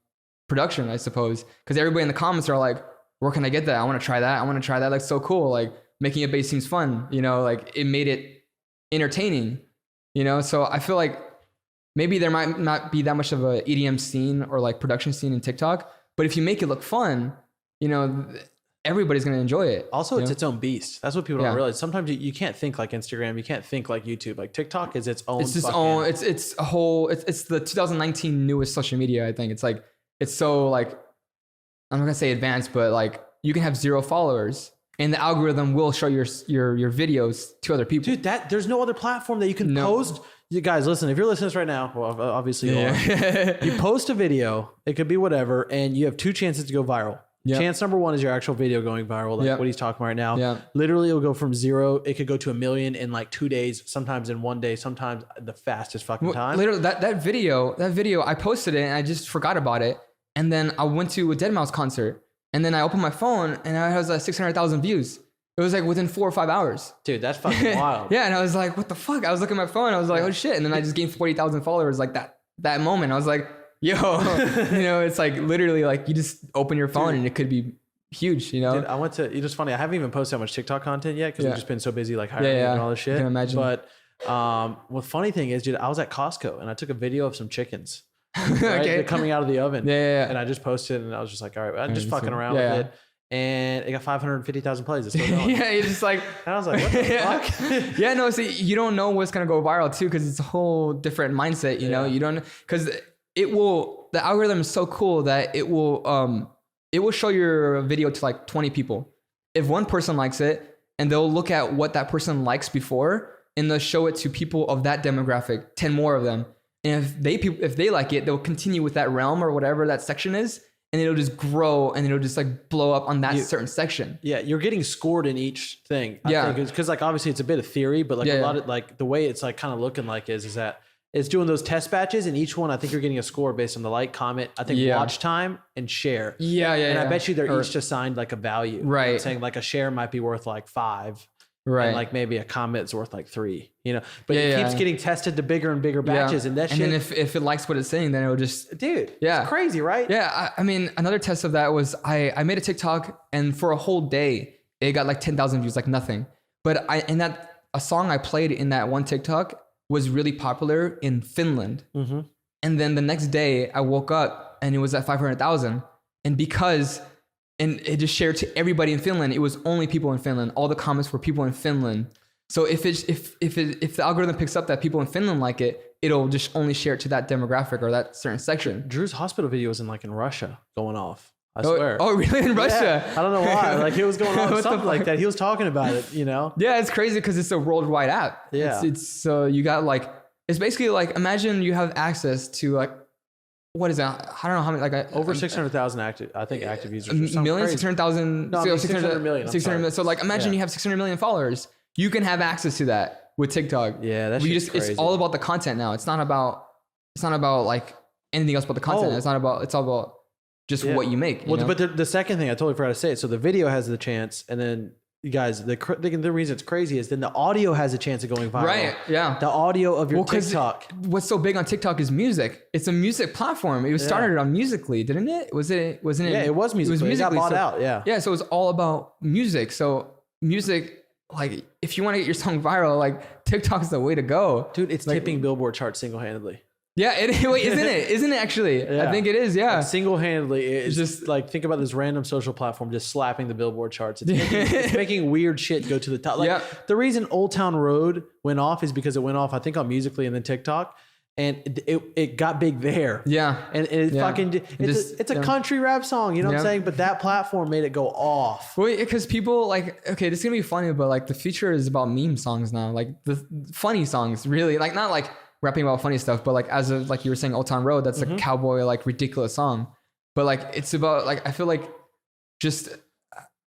production, I suppose, because everybody in the comments are like, where can I get that? I want to try that. I want to try that. Like, so cool. Like, making a bass seems fun, you know, like it made it entertaining, you know? So I feel like maybe there might not be that much of a EDM scene or like production scene in TikTok, but if you make it look fun, you know, everybody's going to enjoy it. Also, it's its own beast. That's what people don't realize. Sometimes you can't think like Instagram. You can't think like YouTube. Like TikTok is its own. It's its own. It's a whole, it's the 2019 newest social media. I think it's like, it's so like, I'm not gonna say advanced, but like you can have 0 followers and the algorithm will show your videos to other people. Dude, there's no other platform that you can post. You guys, listen, if you're listening to this right now, well, obviously you are. You post a video, it could be whatever, and you have 2 chances to go viral. Chance number 1 is your actual video going viral, like what he's talking about right now. Literally, it'll go from 0. It could go to 1 million in like 2 days, sometimes in 1 day, sometimes the fastest fucking time. Literally, that video, I posted it and I just forgot about it. And then I went to a Deadmau5 concert, and then I opened my phone, and I was like 600,000 views. It was like within 4 or 5 hours. Dude, that's fucking wild. Yeah, and I was like, what the fuck? I was looking at my phone, I was like, oh shit. And then I just gained 40,000 followers like that moment. I was like, yo, you know, it's like literally like you just open your phone and it could be huge, you know? Dude, it's just funny. I haven't even posted that much TikTok content yet because we've just been so busy like hiring and all this shit. I can imagine. But the funny thing is, dude, I was at Costco and I took a video of some chickens. Right? They're coming out of the oven. And I just posted and I was just like, all right, I'm just fucking around with it. And it got 550,000 plays. It's still going. You're just like, and I was like, what the fuck? No, see, you don't know what's going to go viral too, because it's a whole different mindset, you know? You don't, because the algorithm is so cool that it will show your video to like 20 people. If one person likes it, and they'll look at what that person likes before, and they'll show it to people of that demographic, 10 more of them. And if they like it, they'll continue with that realm or whatever that section is, and it'll just grow and it'll just like blow up on that certain section. Yeah, you're getting scored in each thing. I think because like obviously it's a bit of theory, but like a lot of like the way it's like kind of looking like is that it's doing those test batches, and each one I think you're getting a score based on the like, comment, I think watch time and share. And I bet you they're each assigned like a value. Right. You know, saying like a share might be worth like 5. Right. And like maybe a comment's worth like 3, you know, but it keeps getting tested to bigger and bigger batches. And that shit. And then if it likes what it's saying, then it'll just, it's crazy, right? Yeah. I mean, another test of that was I made a TikTok, and for a whole day, it got like 10,000 views, like nothing. But a song I played in that one TikTok was really popular in Finland. Mm-hmm. And then the next day I woke up and it was at 500,000. And it just shared to everybody in Finland. It was only people in Finland. All the comments were people in Finland. So if the algorithm picks up that people in Finland like it, it'll just only share it to that demographic or that certain section. Drew's hospital video was in Russia going off. I swear. Oh, really? In Russia? Yeah, I don't know why. Like it was going on something like that. He was talking about it, you know? Yeah, it's crazy because it's a worldwide app. Yeah. It's so you got like, it's basically like, imagine you have access to like, what is that? I don't know how many, like over 600,000 active users. Million, 600,000, no, 600 million. 600 million. So like, imagine you have 600 million followers. You can have access to that with TikTok. Yeah, that's crazy. It's all about the content now. It's not about like anything else but the content. It's all about just what you make. You know? But the second thing I totally forgot to say. So the video has the chance, and then you guys, the reason it's crazy is then the audio has a chance of going viral. Right, yeah. The audio of your TikTok. What's so big on TikTok is music. It's a music platform. It was started on Musical.ly, didn't it? Wasn't it? Yeah, it was Musical.ly. It got bought out, yeah. Yeah, so it was all about music. So music, like, if you want to get your song viral, like, TikTok's the way to go. Dude, it's like, tipping Billboard charts single-handedly. Yeah, wait, isn't it? Isn't it actually? Yeah. I think it is, yeah. Like single-handedly, it's just like, think about this random social platform just slapping the Billboard charts. It's making weird shit go to the top. Like the reason Old Town Road went off is because it went off, I think, on Musical.ly and then TikTok. And it got big there. Yeah. And it's a country rap song, you know what I'm saying? But that platform made it go off. Well, because people like, okay, this is going to be funny, but like the future is about meme songs now. Like the funny songs, really. Like not like rapping about funny stuff, but like as of like you were saying, Old Town Road, that's a cowboy like ridiculous song. But like it's about like, I feel like just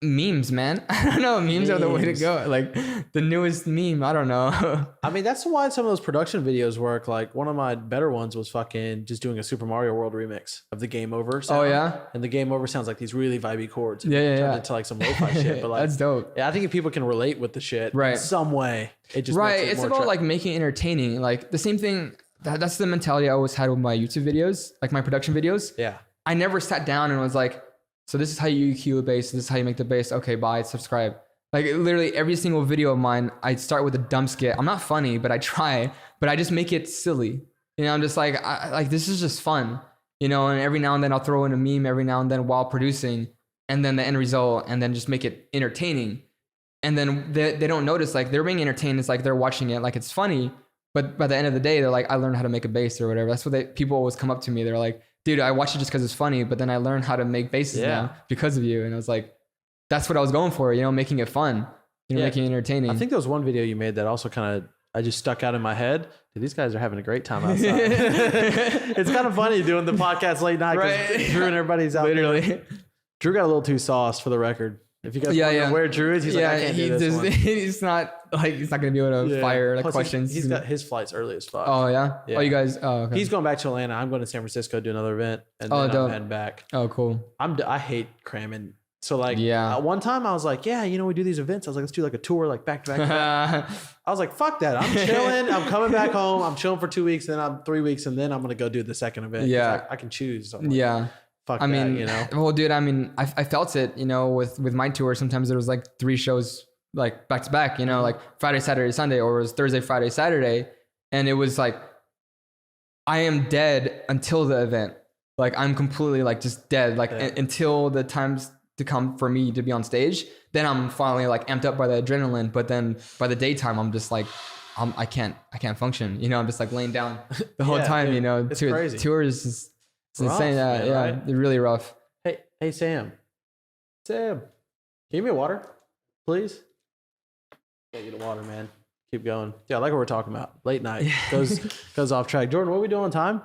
memes, man. I don't know. Memes are the way to go. Like the newest meme. I don't know. I mean, that's why some of those production videos work. Like one of my better ones was fucking just doing a Super Mario World remix of the Game Over sound. Oh yeah. And the Game Over sounds like these really vibey chords. Yeah. Into like some lo-fi shit. But like that's dope. Yeah, I think if people can relate with the shit right. in some way, it just right. Makes it it's more about like making it entertaining. Like the same thing. That's the mentality I always had with my YouTube videos, like my production videos. Yeah. I never sat down and was like, so this is how you EQ a bass. This is how you make the bass. Okay, bye, subscribe. Like literally every single video of mine, I start with a dumb skit. I'm not funny, but I try, but I just make it silly. You know, I'm just like, this is just fun, you know, and every now and then I'll throw in a meme every now and then while producing, and then the end result, and then just make it entertaining. And then they don't notice, like they're being entertained. It's like they're watching it like it's funny, but by the end of the day, they're like, I learned how to make a bass or whatever. That's what people always come up to me. They're like, dude, I watched it just because it's funny, but then I learned how to make basses now because of you. And I was like, that's what I was going for, you know, making it fun, you know, making it entertaining. I think there was one video you made that also kind of, I just stuck out in my head. Dude, these guys are having a great time outside. It's kind of funny doing the podcast late night because Drew and everybody's out there. Drew got a little too sauced for the record. If you guys wonder where Drew is, he's like, I can't do this one. He's not going to be able to fire like questions. He's got his flights early as fuck. Oh, yeah? Oh, you guys, okay. He's going back to Atlanta. I'm going to San Francisco to do another event. And then I'm heading back. Oh, cool. I hate cramming. So like one time I was like, yeah, you know, we do these events. I was like, let's do like a tour, like back to back. I was like, fuck that. I'm chilling. I'm coming back home. I'm chilling for 2 weeks. Then I'm 3 weeks. And then I'm going to go do the second event. Yeah. I can choose. So yeah. Fuck I mean, you know? Well, dude, I mean, I felt it, you know, with my tour. Sometimes there was like 3 shows like back to back, you know, like Friday, Saturday, Sunday, or it was Thursday, Friday, Saturday. And it was like, I am dead until the event. Like I'm completely like just dead, like until the times to come for me to be on stage. Then I'm finally like amped up by the adrenaline. But then by the daytime, I'm just like, I can't function. You know, I'm just like laying down the whole time, dude, you know, it's crazy. Tours is it's rough, insane. Man, right? They're really rough. Hey, Sam, can you give me a water, please? Can't get a water, man. Keep going. Yeah, I like what we're talking about. Late night goes off track. Jordan, what are we doing on time?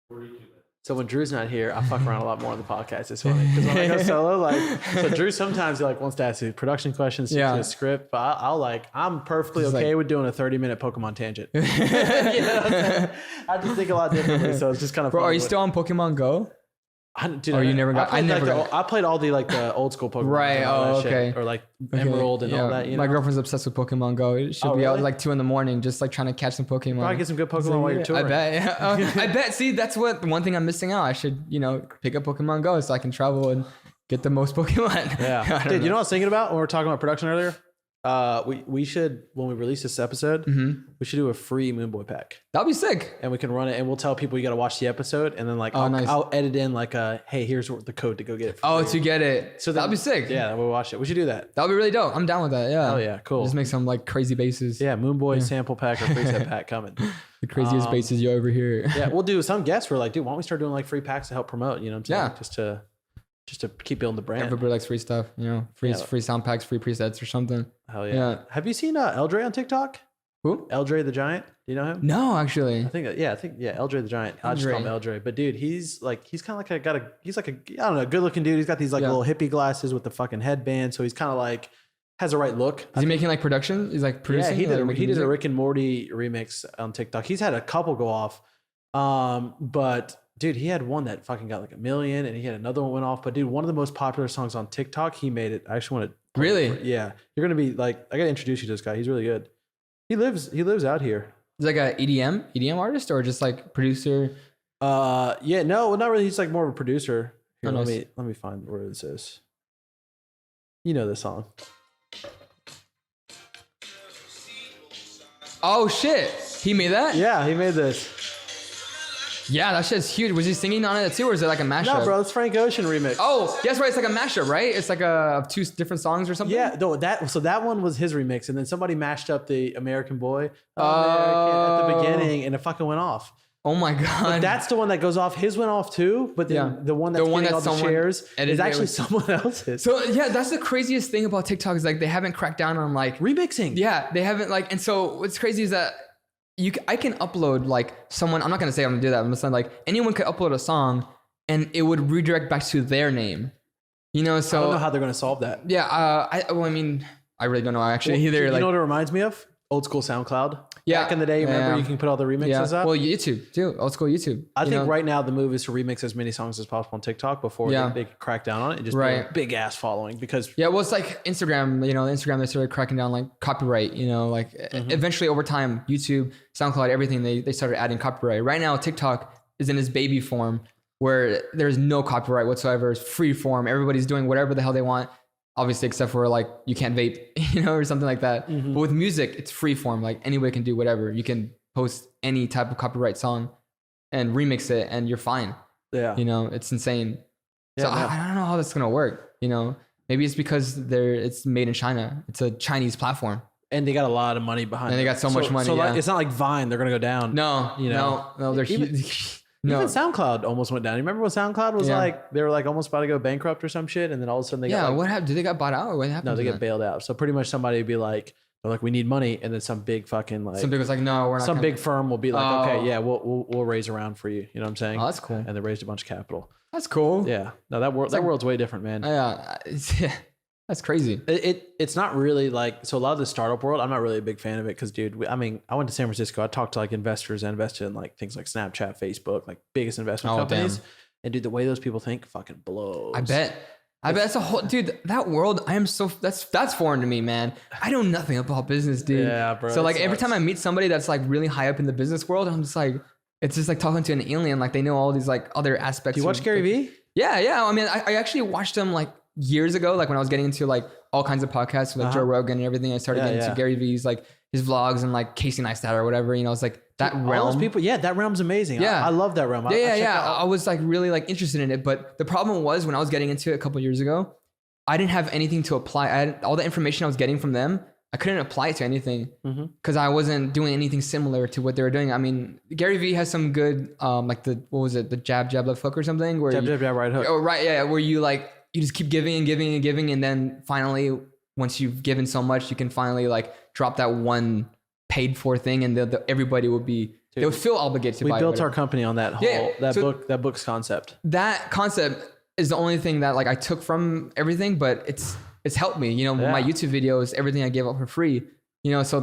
42 minutes. So when Drew's not here, I fuck around a lot more on the podcast. It's funny because when I go solo, like, so Drew sometimes he like wants to ask you production questions, a script, but I'm perfectly okay with doing a 30-minute Pokemon tangent. You know, I just think a lot differently, so it's just kind of. Bro, are you still on Pokemon Go? Dude, I played all the old school Pokemon. Right. Oh, okay. Or like Emerald and all that. You know? My girlfriend's obsessed with Pokemon Go. She'll be out like 2 a.m, just like trying to catch some Pokemon. Probably get some good Pokemon while you're touring. I bet. Yeah. I bet. See, that's one thing I'm missing out. I should, you know, pick up Pokemon Go so I can travel and get the most Pokemon. Yeah. Dude, you know what I was thinking about when we were talking about production earlier? We should, when we release this episode, we should do a free Moonboy pack. That'll be sick. And we can run it, and we'll tell people you got to watch the episode, and then like I'll edit in like hey, here's the code to go get it. To get it. So that'll be sick. Yeah, we'll watch it. We should do that. That'll be really dope. I'm down with that. Yeah. Oh yeah, cool. Just make some like crazy bases. Yeah, Moonboy sample pack or preset pack coming. The craziest bases you ever hear. Yeah, we'll do some guests. We're like, dude, why don't we start doing like free packs to help promote? You know what I'm saying? Just to keep building the brand. Everybody likes free stuff, you know, free sound packs, free presets or something. Hell yeah. Have you seen Eldre on TikTok? Who? Eldre the Giant. Do you know him? No, actually. I think Eldre the Giant. I just call him Eldre. But dude, he's kind of like he's like a, I don't know, good looking dude. He's got these like little hippie glasses with the fucking headband. So he's kind of like, has the right look. Is he making like production? He's like producing? Yeah, he did a Rick and Morty remix on TikTok. He's had a couple go off. But dude, he had one that fucking got like 1 million, and he had another one went off. But dude, one of the most popular songs on TikTok, he made it. I actually want to. Really? Yeah, you're gonna be like, I gotta introduce you to this guy. He's really good. He lives out here. He's like a EDM artist, or just like producer. No, not really. He's like more of a producer. Here, let me find where this is. You know this song. Oh shit! He made that? Yeah, he made this. Yeah, that shit's huge. Was he singing on it too, or is it like a mashup? No, bro, it's Frank Ocean remix. Oh, that's right. It's like a mashup, right? It's like a 2 different songs or something. Yeah, no, that one was his remix, and then somebody mashed up the American Boy at the beginning, and it fucking went off. Oh my god! But that's the one that goes off. His went off too, but then the one that's getting all the shares is actually someone else's. So yeah, that's the craziest thing about TikTok is like they haven't cracked down on like remixing. Yeah, they haven't like, and so what's crazy is that I can upload like someone. I'm not gonna say I'm gonna do that. I'm just saying like anyone could upload a song, and it would redirect back to their name. You know, so I don't know how they're going to solve that. Yeah, I mean, I really don't know actually either. You know what it reminds me of? Old school SoundCloud. Yeah. Back in the day, remember you can put all the remixes up? Well, YouTube too. Old school YouTube. I think right now the move is to remix as many songs as possible on TikTok before they crack down on it and just build a big ass following because well, it's like Instagram, you know, Instagram, they started cracking down like copyright, you know, like eventually over time, YouTube, SoundCloud, everything, they started adding copyright. Right now, TikTok is in its baby form where there's no copyright whatsoever. It's free form. Everybody's doing whatever the hell they want. Obviously, except for like you can't vape, you know, or something like that. But with music, it's free form. Like anybody can do whatever. You can post any type of copyright song and remix it, and you're fine. Yeah, you know, it's insane. Yeah, so I don't know how that's gonna work. You know, maybe it's because it's made in China. It's a Chinese platform, and they got a lot of money behind. And they got so much money. So like, it's not like Vine. They're gonna go down. No, you know, no, they're huge. No. Even SoundCloud almost went down. You remember when SoundCloud was like, they were like almost about to go bankrupt or some shit. And then all of a sudden they got what happened? Did they get bought out or what happened? No, they get bailed out. So pretty much somebody would be like, they're like, we need money. And then some big fucking like, somebody was like, no, we're not. Some big firm will be like, okay, yeah, we'll raise around for you. You know what I'm saying? Oh, that's cool. And they raised a bunch of capital. That's cool. Yeah. No, that world's way different, man. Yeah. That's crazy. It's not really like, so a lot of the startup world, I'm not really a big fan of it because, dude, I mean, I went to San Francisco. I talked to like investors and invested in like things like Snapchat, Facebook, like biggest investment companies. Damn. And dude, the way those people think fucking blows. I bet that's a whole, dude, that world, that's foreign to me, man. I know nothing about business, dude. Yeah, bro. So like every time I meet somebody that's like really high up in the business world, I'm just like, it's just like talking to an alien. Like they know all these like other aspects. Do you watch Gary Vee? Yeah. I mean, I actually watched him like years ago, like when I was getting into like all kinds of podcasts, like Joe Rogan and everything. I started getting into Gary Vee's, like his vlogs and like Casey Neistat or whatever, you know, it's like that realm. All those people, that realm's amazing. Yeah. I love that realm. I was like really like interested in it. But the problem was when I was getting into it a couple of years ago, I didn't have anything to apply. I had all the information I was getting from them. I couldn't apply it to anything because I wasn't doing anything similar to what they were doing. I mean, Gary Vee has some good, like the jab, left hook or something where jab, right hook. Oh, right. Yeah. Where you like, you just keep giving and giving and giving. And then finally, once you've given so much, you can finally like drop that one paid for thing. And everybody would be, they would feel obligated to buy it. We built our company on that whole, that book's concept. That concept is the only thing that like I took from everything, but it's helped me, you know, my YouTube videos, everything I gave up for free, you know, so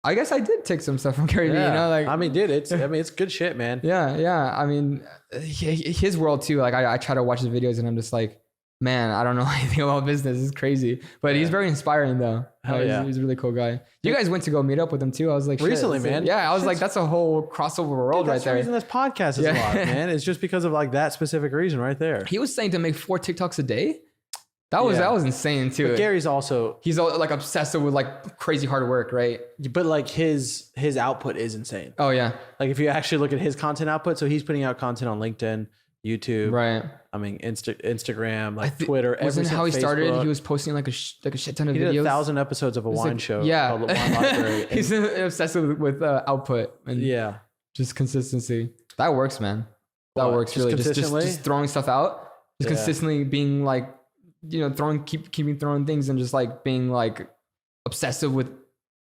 I guess I did take some stuff from Gary Vee, you know, like, I mean, dude, it's good shit, man. Yeah. I mean, his world too. Like I try to watch his videos and I'm just like, man, I don't know anything about business. It's crazy, but he's very inspiring though. He's a really cool guy. You guys went to go meet up with him too. I was like, recently, man. Yeah. I was like, that's a whole crossover world right there. That's the reason this podcast is a lot, man. It's just because of like that specific reason right there. He was saying to make 4 TikToks a day. That was insane too. But Gary's also, he's like obsessive with like crazy hard work, right? But like his output is insane. Oh yeah. Like if you actually look at his content output, so he's putting out content on LinkedIn, YouTube, right? I mean Instagram, like Twitter. Wasn't how he started? He was posting like a shit ton of videos. He did 1,000 episodes of a wine show. Yeah, called The Wine Library. He's obsessed with output and just consistency. That works, man. That works really. Just throwing stuff out, just consistently being like, you know, keeping throwing things and just like being like obsessive with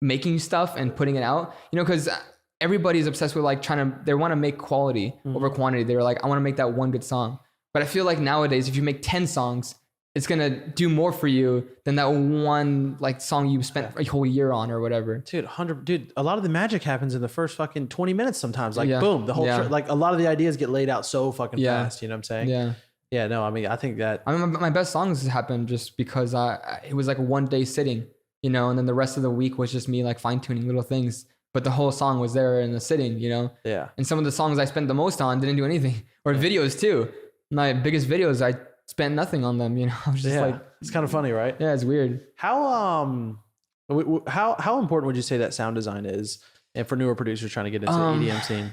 making stuff and putting it out, you know, because everybody's obsessed with like they want to make quality over quantity. They're like, I want to make that one good song. But I feel like nowadays, if you make 10 songs, it's going to do more for you than that one like song you spent a whole year on or whatever. Dude, a lot of the magic happens in the first fucking 20 minutes sometimes. Like boom, the whole, like a lot of the ideas get laid out so fucking fast. You know what I'm saying? Yeah. Yeah, no, I mean, I think that... I mean, my best songs happened just because it was like a one day sitting, you know, and then the rest of the week was just me like fine tuning little things. But the whole song was there in the sitting, you know? Yeah. And some of the songs I spent the most on didn't do anything. Or videos too. My biggest videos, I spent nothing on them, you know? I was just like... It's kind of funny, right? Yeah, it's weird. How important would you say that sound design is and for newer producers trying to get into the EDM scene?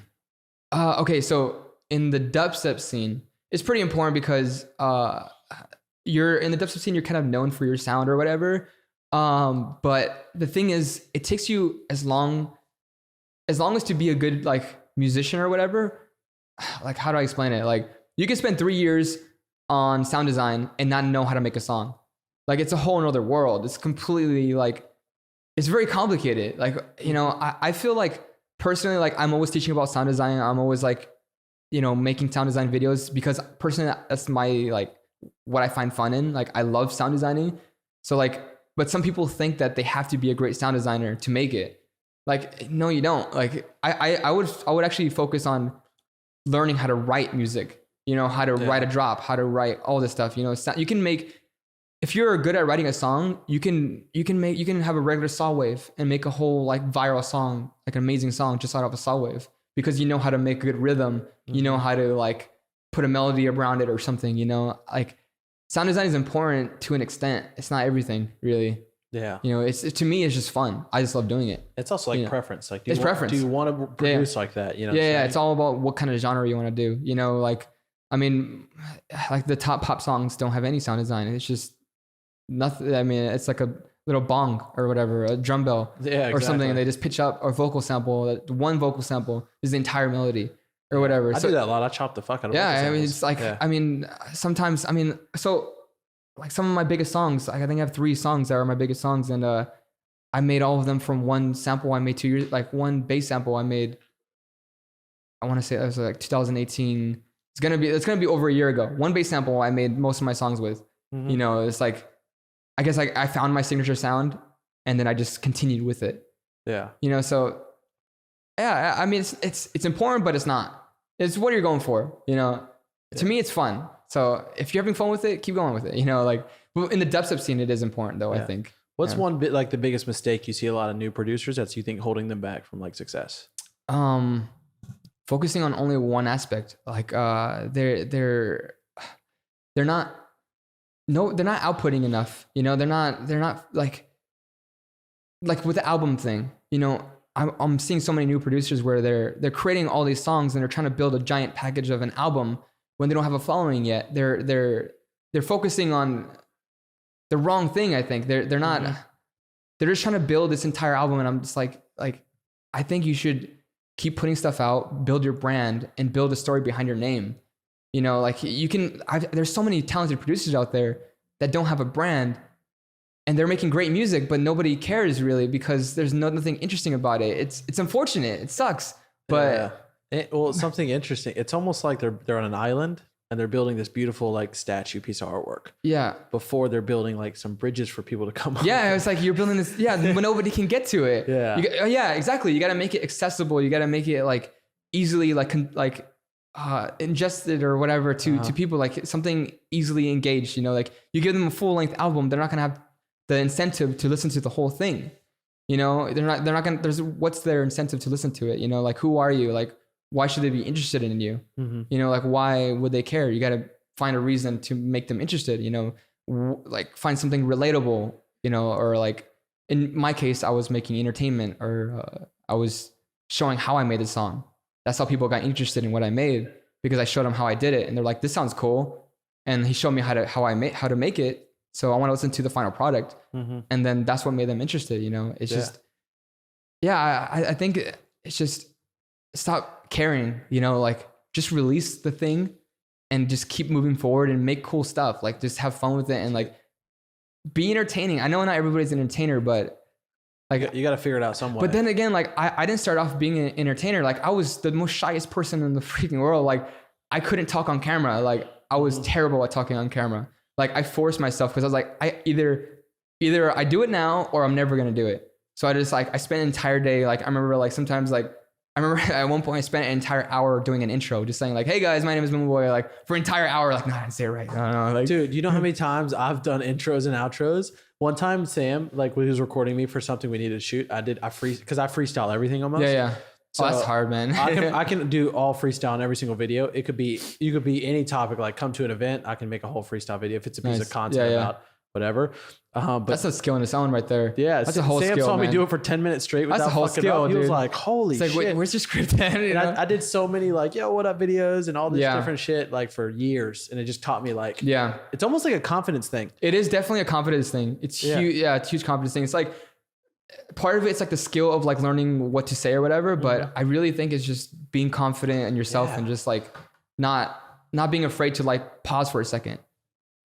Okay, so in the dubstep scene... It's pretty important because you're in the dubstep scene, you're kind of known for your sound or whatever. But the thing is, it takes you as long as to be a good like musician or whatever. Like, how do I explain it? Like, you can spend 3 years on sound design and not know how to make a song. Like, it's a whole nother world. It's completely like, it's very complicated. Like, you know, I feel like personally, like I'm always teaching about sound design. I'm always like making sound design videos because personally that's my like what I find fun in. Like I love sound designing. So like, but some people think that they have to be a great sound designer to make it. Like, no, you don't. Like I would actually focus on learning how to write music, how to write a drop, how to write all this stuff. You can make, if you're good at writing a song, you can have a regular saw wave and make a whole like viral song, like an amazing song just out of a saw wave, because you know how to make a good rhythm, you know how to like put a melody around it or something, like sound design is important to an extent. It's not everything really. Yeah. It's to me, it's just fun. I just love doing it. It's also like preference. Like, preference. Do you want to produce like that? Yeah. It's all about what kind of genre you want to do. Like, I mean, like the top pop songs don't have any sound design. It's just nothing. I mean, it's like a little bong or whatever, a drum bell or something. And they just pitch up a vocal sample. One vocal sample is the entire melody or whatever. I do that a lot. I chop the fuck out of Yeah. I mean, it's like, I mean, sometimes, I mean, so like some of my biggest songs, like I think I have 3 songs that are my biggest songs. And I made all of them from one sample I made 2 years, like one bass sample I made, I want to say it was like 2018. It's going to be over a year ago. One bass sample I made most of my songs with, it's like, I guess like I found my signature sound and then I just continued with it. Yeah. So yeah, I mean, it's important, but it's not. It's what you're going for, To me, it's fun. So if you're having fun with it, keep going with it. Like in the dubstep scene, it is important though, I think. What's one bit like the biggest mistake you see a lot of new producers that's you think holding them back from like success? Focusing on only one aspect. Like they're not outputting enough. They're not like with the album thing, I'm seeing so many new producers where they're creating all these songs and they're trying to build a giant package of an album when they don't have a following yet. They're focusing on the wrong thing. I think they're not, they're just trying to build this entire album. And I'm just like, I think you should keep putting stuff out, build your brand and build a story behind your name. Like there's so many talented producers out there that don't have a brand and they're making great music, but nobody cares really because there's nothing interesting about it. It's unfortunate. It sucks, but something interesting. It's almost like they're on an island and they're building this beautiful like statue piece of artwork. Yeah. Before they're building like some bridges for people to come up. Yeah. It's like you're building this. Yeah. When nobody can get to it. Yeah. Yeah, exactly. You got to make it accessible. You got to make it like easily ingested or whatever to people, like something easily engaged, like you give them a full length album. They're not going to have the incentive to listen to the whole thing. They're not going to, what's their incentive to listen to it? Like, who are you? Like, why should they be interested in you? Like, why would they care? You got to find a reason to make them interested, like find something relatable, or like in my case, I was making entertainment or I was showing how I made the song. That's how people got interested in what I made because I showed them how I did it. And they're like, this sounds cool. And he showed me how to make it. So I want to listen to the final product. And then that's what made them interested. It's just, I think it's just stop caring, like just release the thing and just keep moving forward and make cool stuff. Like just have fun with it and like be entertaining. I know not everybody's an entertainer, but like you got to figure it out some way. But then again, like I didn't start off being an entertainer. Like I was the most shyest person in the freaking world. Like I couldn't talk on camera. Like I was terrible at talking on camera. Like I forced myself because I was like, I either I do it now or I'm never going to do it. So I just like, I spent an entire day. Like I remember like sometimes like, I remember at one point I spent an entire hour doing an intro, just saying like, hey guys, my name is Moonboy. Like for an entire hour, like, no, I didn't say it right. No. Like, dude, you know how many times I've done intros and outros? One time Sam, like when he was recording me for something we needed to shoot, I freestyle everything almost. Yeah. So that's hard, man. I can do all freestyle in every single video. You could be any topic, like come to an event. I can make a whole freestyle video if it's a piece of content about whatever. But that's a skill in its own right there. Yeah. That's a whole Sam skill, saw me man. do it for 10 minutes straight without that's a whole fucking skill, up. He dude. was like, holy shit. Wait, where's your script at? I did so many like, yo, what up videos and all this different shit like for years. And it just taught me like, it's almost like a confidence thing. It is definitely a confidence thing. It's huge. Yeah. It's a huge confidence thing. It's like, part of it's like the skill of like learning what to say or whatever. But I really think it's just being confident in yourself and just like not being afraid to like pause for a second.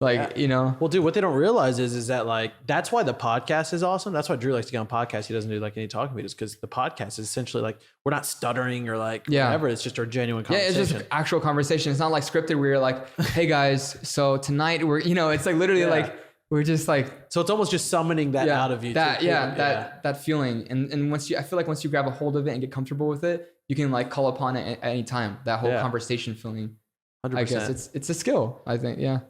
Like, you know, well, dude, what they don't realize is that like, that's why the podcast is awesome. That's why Drew likes to get on podcasts. He doesn't do like any talking videos because the podcast is essentially like, we're not stuttering or like whatever. It's just our genuine conversation. Yeah, it's just actual conversation. It's not like scripted where you're like, hey guys, so tonight we're, you know, it's like literally like, we're just like, so it's almost just summoning that out of you. That feeling. And once I feel like once you grab a hold of it and get comfortable with it, you can like call upon it at any time. That whole conversation feeling. 100%. I guess it's a skill, I think. Yeah.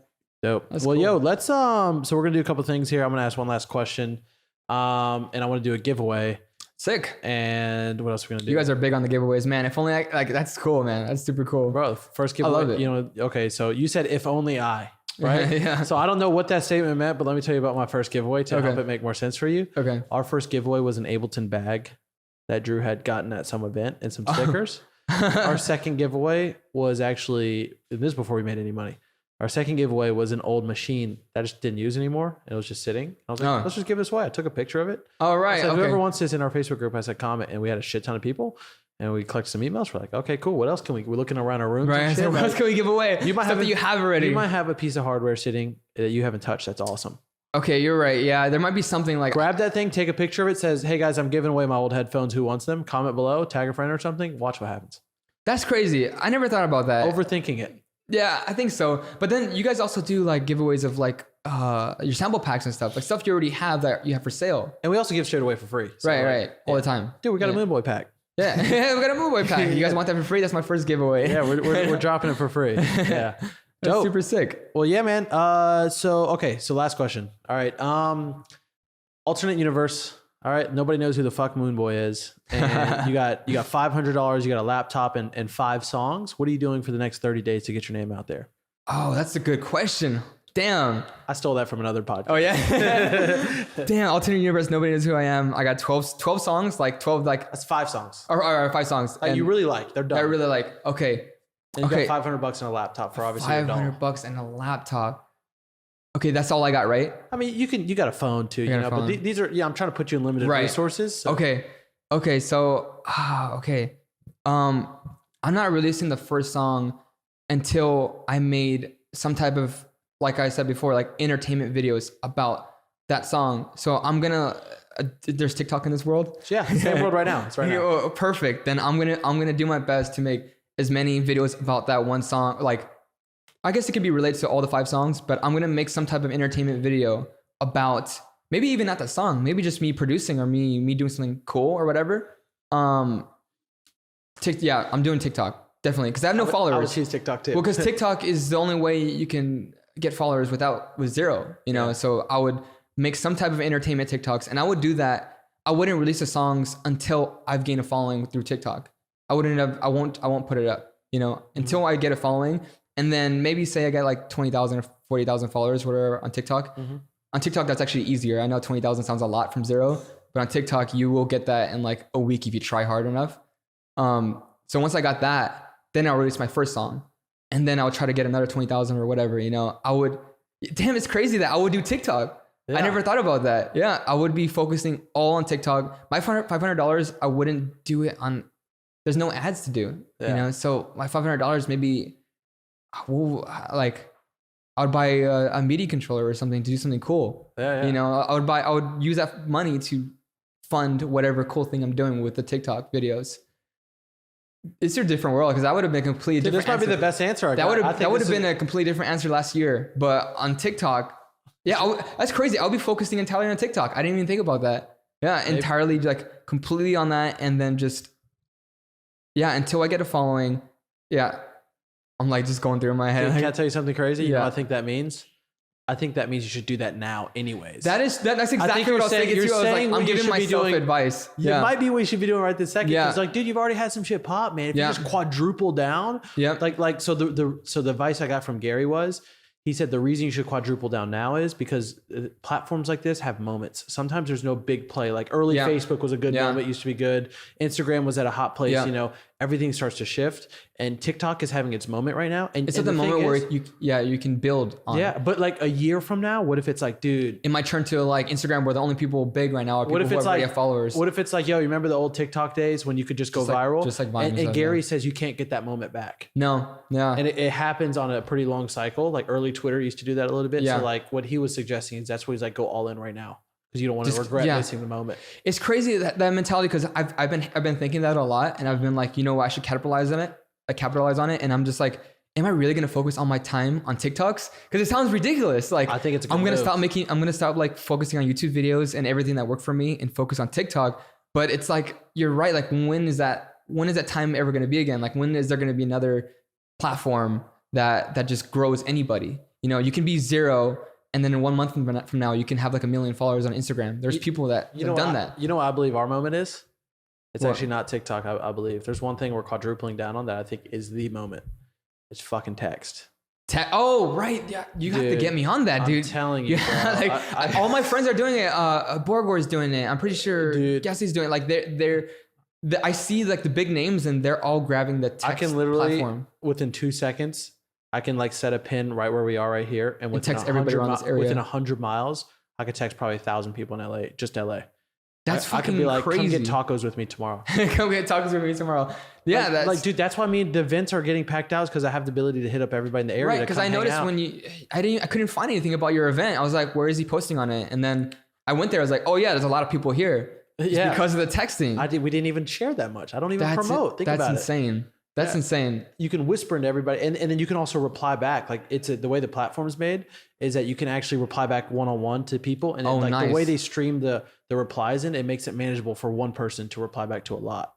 Dope. That's well, cool. Yo, let's so we're gonna do a couple things here. I'm gonna ask one last question, and I want to do a giveaway. Sick. And what else are we gonna do? You guys are big on the giveaways, man. If only like that's cool, man. That's super cool, bro. First giveaway. I love it. You know, okay. So you said if only I, right? Yeah. So I don't know what that statement meant, but let me tell you about my first giveaway to help it make more sense for you. Okay. Our first giveaway was an Ableton bag that Drew had gotten at some event and some stickers. Our second giveaway was actually, this is before we made any money. Our second giveaway was an old machine that I just didn't use anymore. It was just sitting. I was like, let's just give this away. I took a picture of it. Oh, right. So whoever wants this in our Facebook group has a comment, and we had a shit ton of people. And we collected some emails. We're like, okay, cool. What else can we're looking around our room. Right. So what else can we give away? You might something you have already. You might have a piece of hardware sitting that you haven't touched. That's awesome. Okay, you're right. Yeah, there might be something like... Grab that thing, take a picture of it, says, hey guys, I'm giving away my old headphones. Who wants them? Comment below, tag a friend or something. Watch what happens. That's crazy. I never thought about that. Overthinking it. Yeah, I think so. But then you guys also do like giveaways of like your sample packs and stuff, like stuff you already have that you have for sale. And we also give shit away for free. So right. All the time. Dude, we got a Moonboy pack. Yeah, we got a Moonboy pack. You guys want that for free? That's my first giveaway. Yeah, we're dropping it for free. Yeah. That's super sick. Well, yeah, man. So last question. All right. Alternate universe. All right. Nobody knows who the fuck Moonboy is. And you got $500. You got a laptop and 5 songs. What are you doing for the next 30 days to get your name out there? Oh, that's a good question. Damn. I stole that from another podcast. Oh, yeah? Damn. Alternate universe. Nobody knows who I am. I got 12 songs, like 12, like... That's 5 songs. Or 5 songs. Like you really like. They're done. I really like. Okay. And you got $500 and a laptop for obviously $500 and a laptop. Okay, that's all I got, right? I mean, you got a phone too, you know, but these are, I'm trying to put you in limited resources. So. Okay. So, okay. I'm not releasing the first song until I made some type of, like I said before, like entertainment videos about that song. So I'm gonna, there's TikTok in this world. Yeah, same world right now. It's right now. Perfect. Then I'm gonna do my best to make as many videos about that one song. Like, I guess it could be related to all the 5 songs, but I'm going to make some type of entertainment video about maybe even not that song, maybe just me producing or me doing something cool or whatever. I'm doing TikTok, definitely, because I have no followers. I would choose TikTok too. Well, because TikTok is the only way you can get followers with zero, you know? Yeah. So I would make some type of entertainment TikToks, and I would do that. I wouldn't release the songs until I've gained a following through TikTok. I won't put it up, you know, until I get a following. And then maybe say I get like 20,000 or 40,000 followers, whatever, on TikTok. Mm-hmm. On TikTok, that's actually easier. I know 20,000 sounds a lot from 0, but on TikTok, you will get that in like a week if you try hard enough. So once I got that, then I'll release my first song. And then I'll try to get another 20,000 or whatever, you know. Damn, it's crazy that I would do TikTok. Yeah. I never thought about that. Yeah, I would be focusing all on TikTok. My $500, I wouldn't do it on, there's no ads to do, you know. So my $500 maybe... like I would buy a MIDI controller or something to do something cool. Yeah. You know, I would use that money to fund whatever cool thing I'm doing with the TikTok videos. It's a different world, because that would have been a completely different answer. This might be the best answer. That would have been a completely different answer last year. But on TikTok, that's crazy. I'll be focusing entirely on TikTok. I didn't even think about that. Yeah, entirely like completely on that, and then just until I get a following. Yeah. I'm like just going through my head. Dude, can I tell you something crazy? You know what I think that means? I think that means you should do that now anyways. That's exactly what I was thinking too. I was like, I'm giving myself advice. Yeah. It might be what you should be doing right this second. Yeah. It's like, dude, you've already had some shit pop, man. If you just quadruple down. Yeah. So the advice I got from Gary was, he said the reason you should quadruple down now is because platforms like this have moments. Sometimes there's no big play. Like early Facebook was a good moment, used to be good. Instagram was at a hot place, you know. everything starts to shift, and TikTok is having its moment right now. And it's at the moment where you can build on. Yeah, but like a year from now, what if it's like, dude, it might turn to like Instagram, where the only people big right now are people who already have followers. What if it's like, yo, you remember the old TikTok days when you could just go viral? Just like and Gary says you can't get that moment back. No, yeah. And it happens on a pretty long cycle. Like early Twitter used to do that a little bit. Yeah. So like what he was suggesting is that's what he's like, go all in right now. Because you don't want to regret missing the moment. It's crazy that mentality, because I've been thinking that a lot, and I've been like, you know what, I should capitalize on it. And I'm just like, am I really gonna focus all my time on TikToks? Because it sounds ridiculous. Like, I think it's I'm gonna stop like focusing on YouTube videos and everything that worked for me and focus on TikTok. But it's like, you're right. Like, when is that time ever gonna be again? Like, when is there gonna be another platform that just grows anybody? You know, you can be zero, and then in 1 month from now, you can have like 1 million followers on Instagram. There's people that have done that. You know what I believe our moment is? It's actually not TikTok, I believe. There's one thing we're quadrupling down on that I think is the moment. It's fucking text. Oh, right. Yeah, you have to get me on that, dude. I'm telling you, yeah, bro. Like, all my friends are doing it. Borgor's doing it. I'm pretty sure Gassie's doing it. Like, I see like the big names, and they're all grabbing the text platform. I can literally, within 2 seconds, I can like set a pin right where we are right here, and text everybody around this area. Within 100 miles, I could text probably 1,000 people in LA, just LA. That's fucking I could be like, crazy. Come get tacos with me tomorrow. Come get tacos with me tomorrow. Yeah, that's like, dude, that's why the events are getting packed out, because I have the ability to hit up everybody in the area. Right, because I noticed I couldn't find anything about your event. I was like, where is he posting on it? And then I went there. I was like, oh yeah, there's a lot of people here. Yeah, because of the texting. We didn't even share that much. I don't even promote. Think about it. That's insane. That's insane. You can whisper into everybody, and then you can also reply back. Like, the way the platform is made is that you can actually reply back one-on-one to people, and the way they stream the replies in, it makes it manageable for one person to reply back to a lot.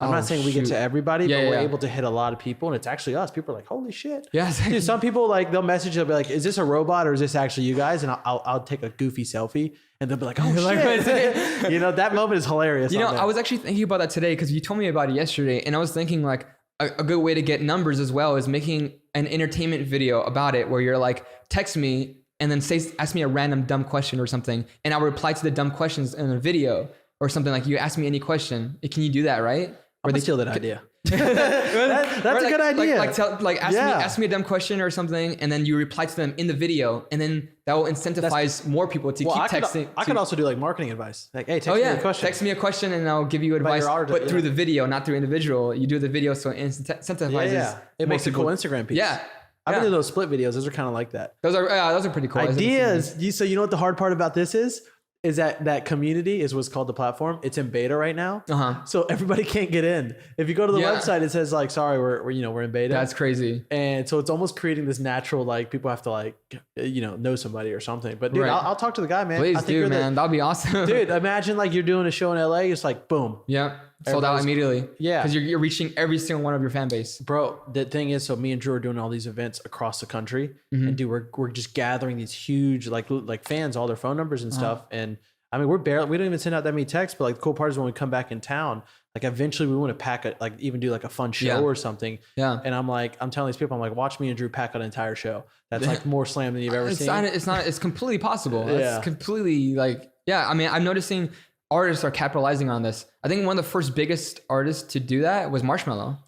I'm not saying we get to everybody, but we're able to hit a lot of people, and it's actually us. People are like, holy shit. Yeah. Dude, some people, like, they'll message, they'll be like, is this a robot or is this actually you guys? And I'll take a goofy selfie, and they'll be like, oh shit. You know, that moment is hilarious. You know, I was actually thinking about that today, because you told me about it yesterday, and I was thinking like, a good way to get numbers as well is making an entertainment video about it, where you're like, text me and then ask me a random dumb question or something, and I'll reply to the dumb questions in a video or something. Like, you ask me any question. Can you do that, right? I'm gonna steal that idea. That's a good idea. Ask me a dumb question or something, and then you reply to them in the video, and then that will incentivize more people to keep texting. I could also do like marketing advice. Like, hey, text me a question. Text me a question, and I'll give you advice, but through the video, not through individual. You do the video, so it incentivizes. Yeah. It makes a cool Instagram piece. Yeah. I've been doing those split videos. Those are kind of like that. Those are pretty cool ideas. So you know what the hard part about this is that community is what's called the platform. It's in beta right now. So everybody can't get in. If you go to the website, it says like, sorry, we're in beta. That's crazy. And so it's almost creating this natural, like, people have to like, know somebody or something. But dude, I'll talk to the guy, man. Please, dude, man. That'd be awesome. Dude, imagine like you're doing a show in LA. It's like, boom. Yeah. Sold out immediately. Yeah. Because you're reaching every single one of your fan base. Bro, the thing is, so me and Drew are doing all these events across the country. And dude, we're just gathering these huge, like fans, all their phone numbers and stuff. And I mean, we don't even send out that many texts, but like the cool part is when we come back in town, like eventually we want to pack even do like a fun show or something. Yeah. And I'm telling these people, I'm like, watch me and Drew pack an entire show. That's like more slam than you've ever seen. It's completely possible. It's completely like, I mean, I'm noticing artists are capitalizing on this. I think one of the first biggest artists to do that was Marshmello.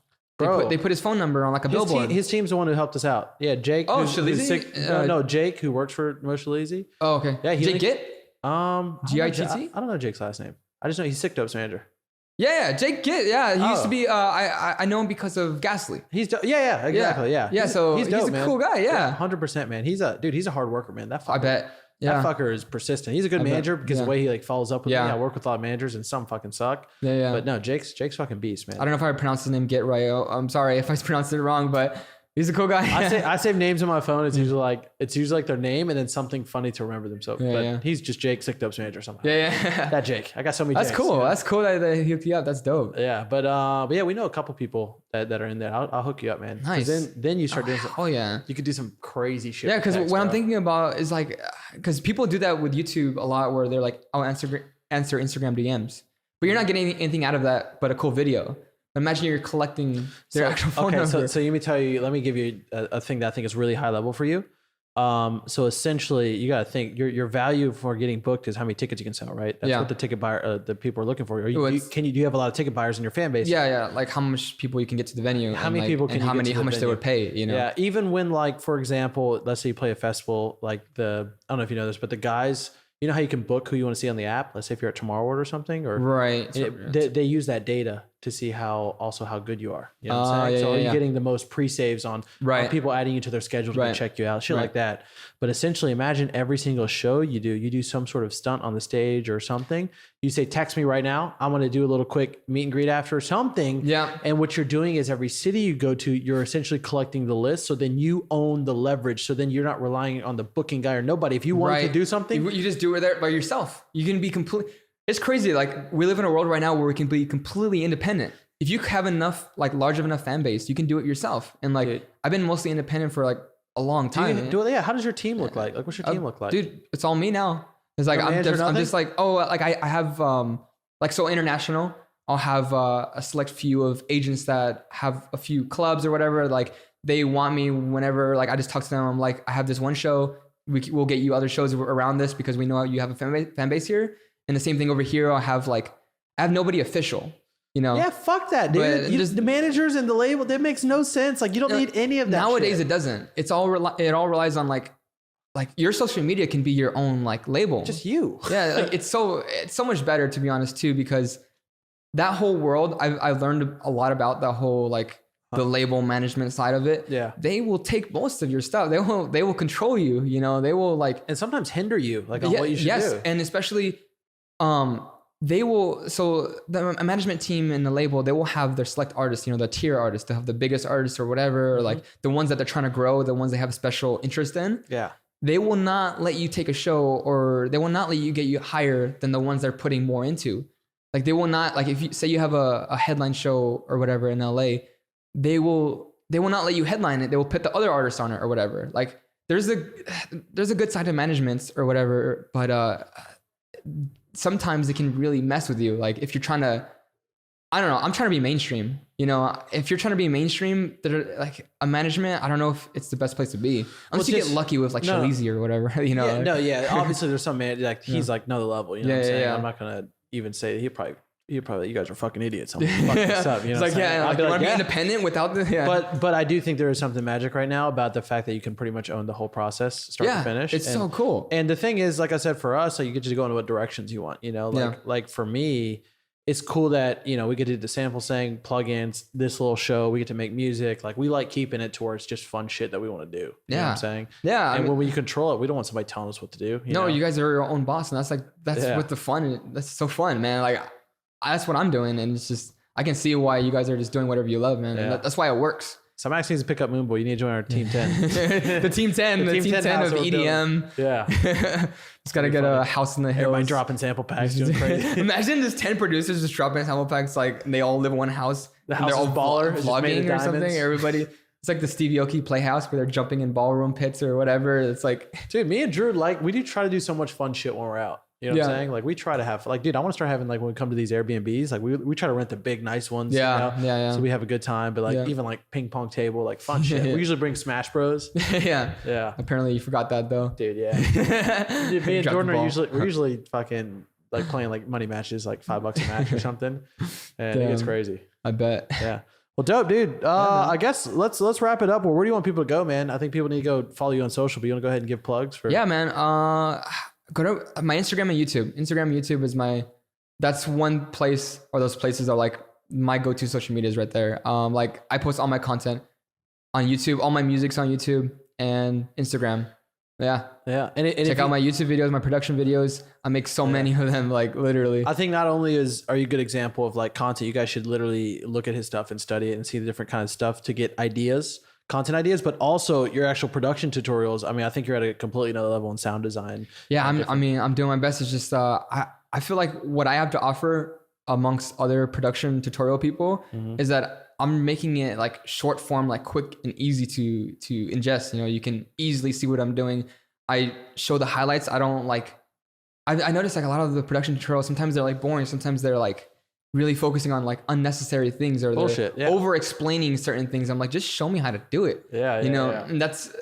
They put his phone number on like a billboard. His team's the one who helped us out. Yeah, Jake. Oh, Shalizi? No, Jake, who works for Mo Shalizi. Oh, okay. Yeah, Jake Gitt? GITT? I don't know Jake's last name. I just know he's Sick Dope's manager. Yeah, Jake Gitt. Yeah, he used to be. I know him because of Ghastly. He's exactly. Yeah. So he's dope, a man. cool guy. Yeah, 100%, man. He's a hard worker, man. I bet. Yeah. That fucker is persistent. He's a good manager because the way he like follows up with me. I work with a lot of managers and some fucking suck. Yeah. But no, Jake's fucking beast, man. I don't know if I pronounced his name Gitt right. I'm sorry if I pronounced it wrong, but he's a cool guy. I save names on my phone. It's usually like their name and then something funny to remember them. So, he's just Jake, Sick Dope's manager somehow. Yeah. That Jake. I got so many. That's Jakes, cool. That's cool that he hooked you up. That's dope. Yeah, but yeah, we know a couple people that are in there. I'll hook you up, man. Nice. Then you start doing. You could do some crazy shit. Yeah, because what I'm thinking about is like, because people do that with YouTube a lot, where they're like, "I'll answer Instagram DMs," but you're not getting anything out of that but a cool video. Imagine you're collecting their actual phone number. So let me give you a thing that I think is really high level for you. So essentially, you got to think your value for getting booked is how many tickets you can sell, right? That's what the ticket buyer, the people are looking for. Do you have a lot of ticket buyers in your fan base? Yeah. Like how much people you can get to the venue, how many people can, and how much they would pay, you know? Yeah. Even when, like, for example, let's say you play a festival, like I don't know if you know this, but the guys, you know how you can book who you want to see on the app? Let's say if you're at Tomorrow World or something, or right. They use that data to see how good you are. You know what I'm saying? So are you getting the most pre-saves on people adding you to their schedule to check you out, shit like that. But essentially, imagine every single show you do some sort of stunt on the stage or something. You say, text me right now. I'm going to do a little quick meet and greet after something. Yeah. And what you're doing is every city you go to, you're essentially collecting the list. So then you own the leverage. So then you're not relying on the booking guy or nobody. If you want to do something, you just do it there by yourself. You can be complete. It's crazy. Like, we live in a world right now where we can be completely independent. If you have enough, like, large of enough fan base, you can do it yourself. And like, I've been mostly independent for like a long time. How does your team look like? Like, what's your team look like? Dude, it's all me now. It's like, I'm just like, like I have, like, so international, I'll have a select few of agents that have a few clubs or whatever. Like, they want me whenever, like, I just talk to them. I'm like, I have this one show. We'll get you other shows around this because we know you have a fan base here. And the same thing over here. I have nobody official, you know? Yeah, fuck that, dude. The managers and the label, that makes no sense. Like, you don't need any of that. Nowadays, shit. It doesn't. It all relies on like your social media can be your own like label. Just you. Yeah, like it's so much better, to be honest, too, because that whole world, I've learned a lot about the whole like the label management side of it. Yeah, they will take most of your stuff. They will control you. You know, they will and sometimes hinder you on what you should do. Yes, and especially. They will, so the management team and the label, they will have their select artists, you know, the tier artists, they have the biggest artists or whatever, or like the ones that they're trying to grow, the ones they have a special interest in. Yeah. They will not let you take a show, or they will not let you get you higher than the ones they're putting more into. Like, they will not, like, if you say you have a headline show or whatever in LA, they will not let you headline it. They will put the other artists on it or whatever. Like, there's a good side to management or whatever, but sometimes it can really mess with you. Like, if you're trying to, I don't know, I'm trying to be mainstream. You know, if you're trying to be mainstream, like a management, I don't know if it's the best place to be. Unless you get lucky with like Shalizi or whatever, you know. Yeah, obviously there's some man like he's like another level, you know what I'm saying? I'm not gonna even say he probably you guys are fucking idiots. I'm fucking this up, you know. It's like, like, you want to be independent without the But I do think there is something magic right now about the fact that you can pretty much own the whole process, start to finish. It's so cool. And the thing is, like I said, for us, like, you get to go in what directions you want, you know. Like for me, it's cool that, you know, we get to do the sample saying plugins, this little show, we get to make music. Like, we like keeping it to where it's just fun shit that we want to do. You know what I'm saying? Yeah. And when we control it, we don't want somebody telling us what to do. You know? You guys are your own boss, and that's what the fun. That's so fun, man. Like, that's what I'm doing, and it's just, I can see why you guys are just doing whatever you love, man. Yeah. And that's why it works. Cymatics needs to pick up Moonboy. You need to join our Team 10. the Team 10. The Team 10 of EDM. Yeah. Just got to get a house in the hills. Everybody dropping sample packs, doing crazy. Imagine just 10 producers just dropping sample packs, like, and they all live in one house. The house they're all baller, vlogging or something. Everybody. It's like the Stevie Aoki Playhouse where they're jumping in ballroom pits or whatever. It's like, dude, me and Drew, like, we do try to do so much fun shit when we're out. You know what I'm saying? Like, we try to have, like, dude, I want to start having, like, when we come to these Airbnbs, like, we try to rent the big, nice ones. Yeah. You know? So we have a good time. But, like, even, like, ping pong table, like, fun shit. We usually bring Smash Bros. Yeah. Apparently you forgot that, though. Dude, yeah. Dude, me and Jordan we're usually fucking, like, playing, like, money matches, like, $5 a match or something. And it gets crazy. I bet. Yeah. Well, dope, dude. I guess let's wrap it up. Well, where do you want people to go, man? I think people need to go follow you on social, but you want to go ahead and give plugs for? Yeah, man. Go to my Instagram and YouTube. Instagram and YouTube is that's one place, or those places are like my go-to social medias right there. Like, I post all my content on YouTube, all my music's on YouTube and Instagram. Yeah. And check out my YouTube videos, my production videos. I make so many of them, like, literally. I think not only are you a good example of, like, content, you guys should literally look at his stuff and study it and see the different kind of stuff to get content ideas, but also your actual production tutorials. I mean, I think you're at a completely another level in sound design. Yeah, I'm doing my best. It's just I feel like what I have to offer amongst other production tutorial people is that I'm making it, like, short form, like, quick and easy to ingest. You know, you can easily see what I'm doing. I show the highlights. I don't like. I noticed, like, a lot of the production tutorials, sometimes they're, like, boring. Sometimes they're, like, really focusing on, like, unnecessary things, or bullshit, over explaining certain things. I'm like, just show me how to do it. You know. And that's,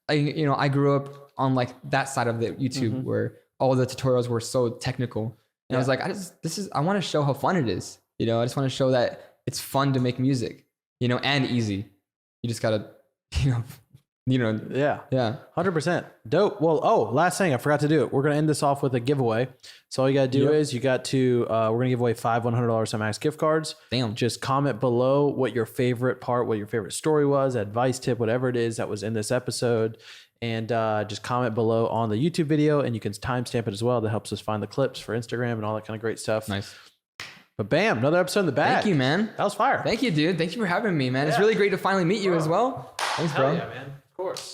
I grew up on like that side of the YouTube where all the tutorials were so technical. And I was like, I want to show how fun it is. I just want to show that it's fun to make music, and easy. You just gotta, Yeah. 100%. Dope. Well, last thing I forgot to do it. We're going to end this off with a giveaway. So all you got to do is we're going to give away 5 $100 Cymatics gift cards. Damn. Just comment below what your favorite story was, advice tip, whatever it is that was in this episode. And just comment below on the YouTube video, and you can timestamp it as well. That helps us find the clips for Instagram and all that kind of great stuff. Nice. But bam, another episode in the bag. Thank you, man. That was fire. Thank you, dude. Thank you for having me, man. It's really great to finally meet you as well. Thanks, bro. Hell yeah, man. Of course.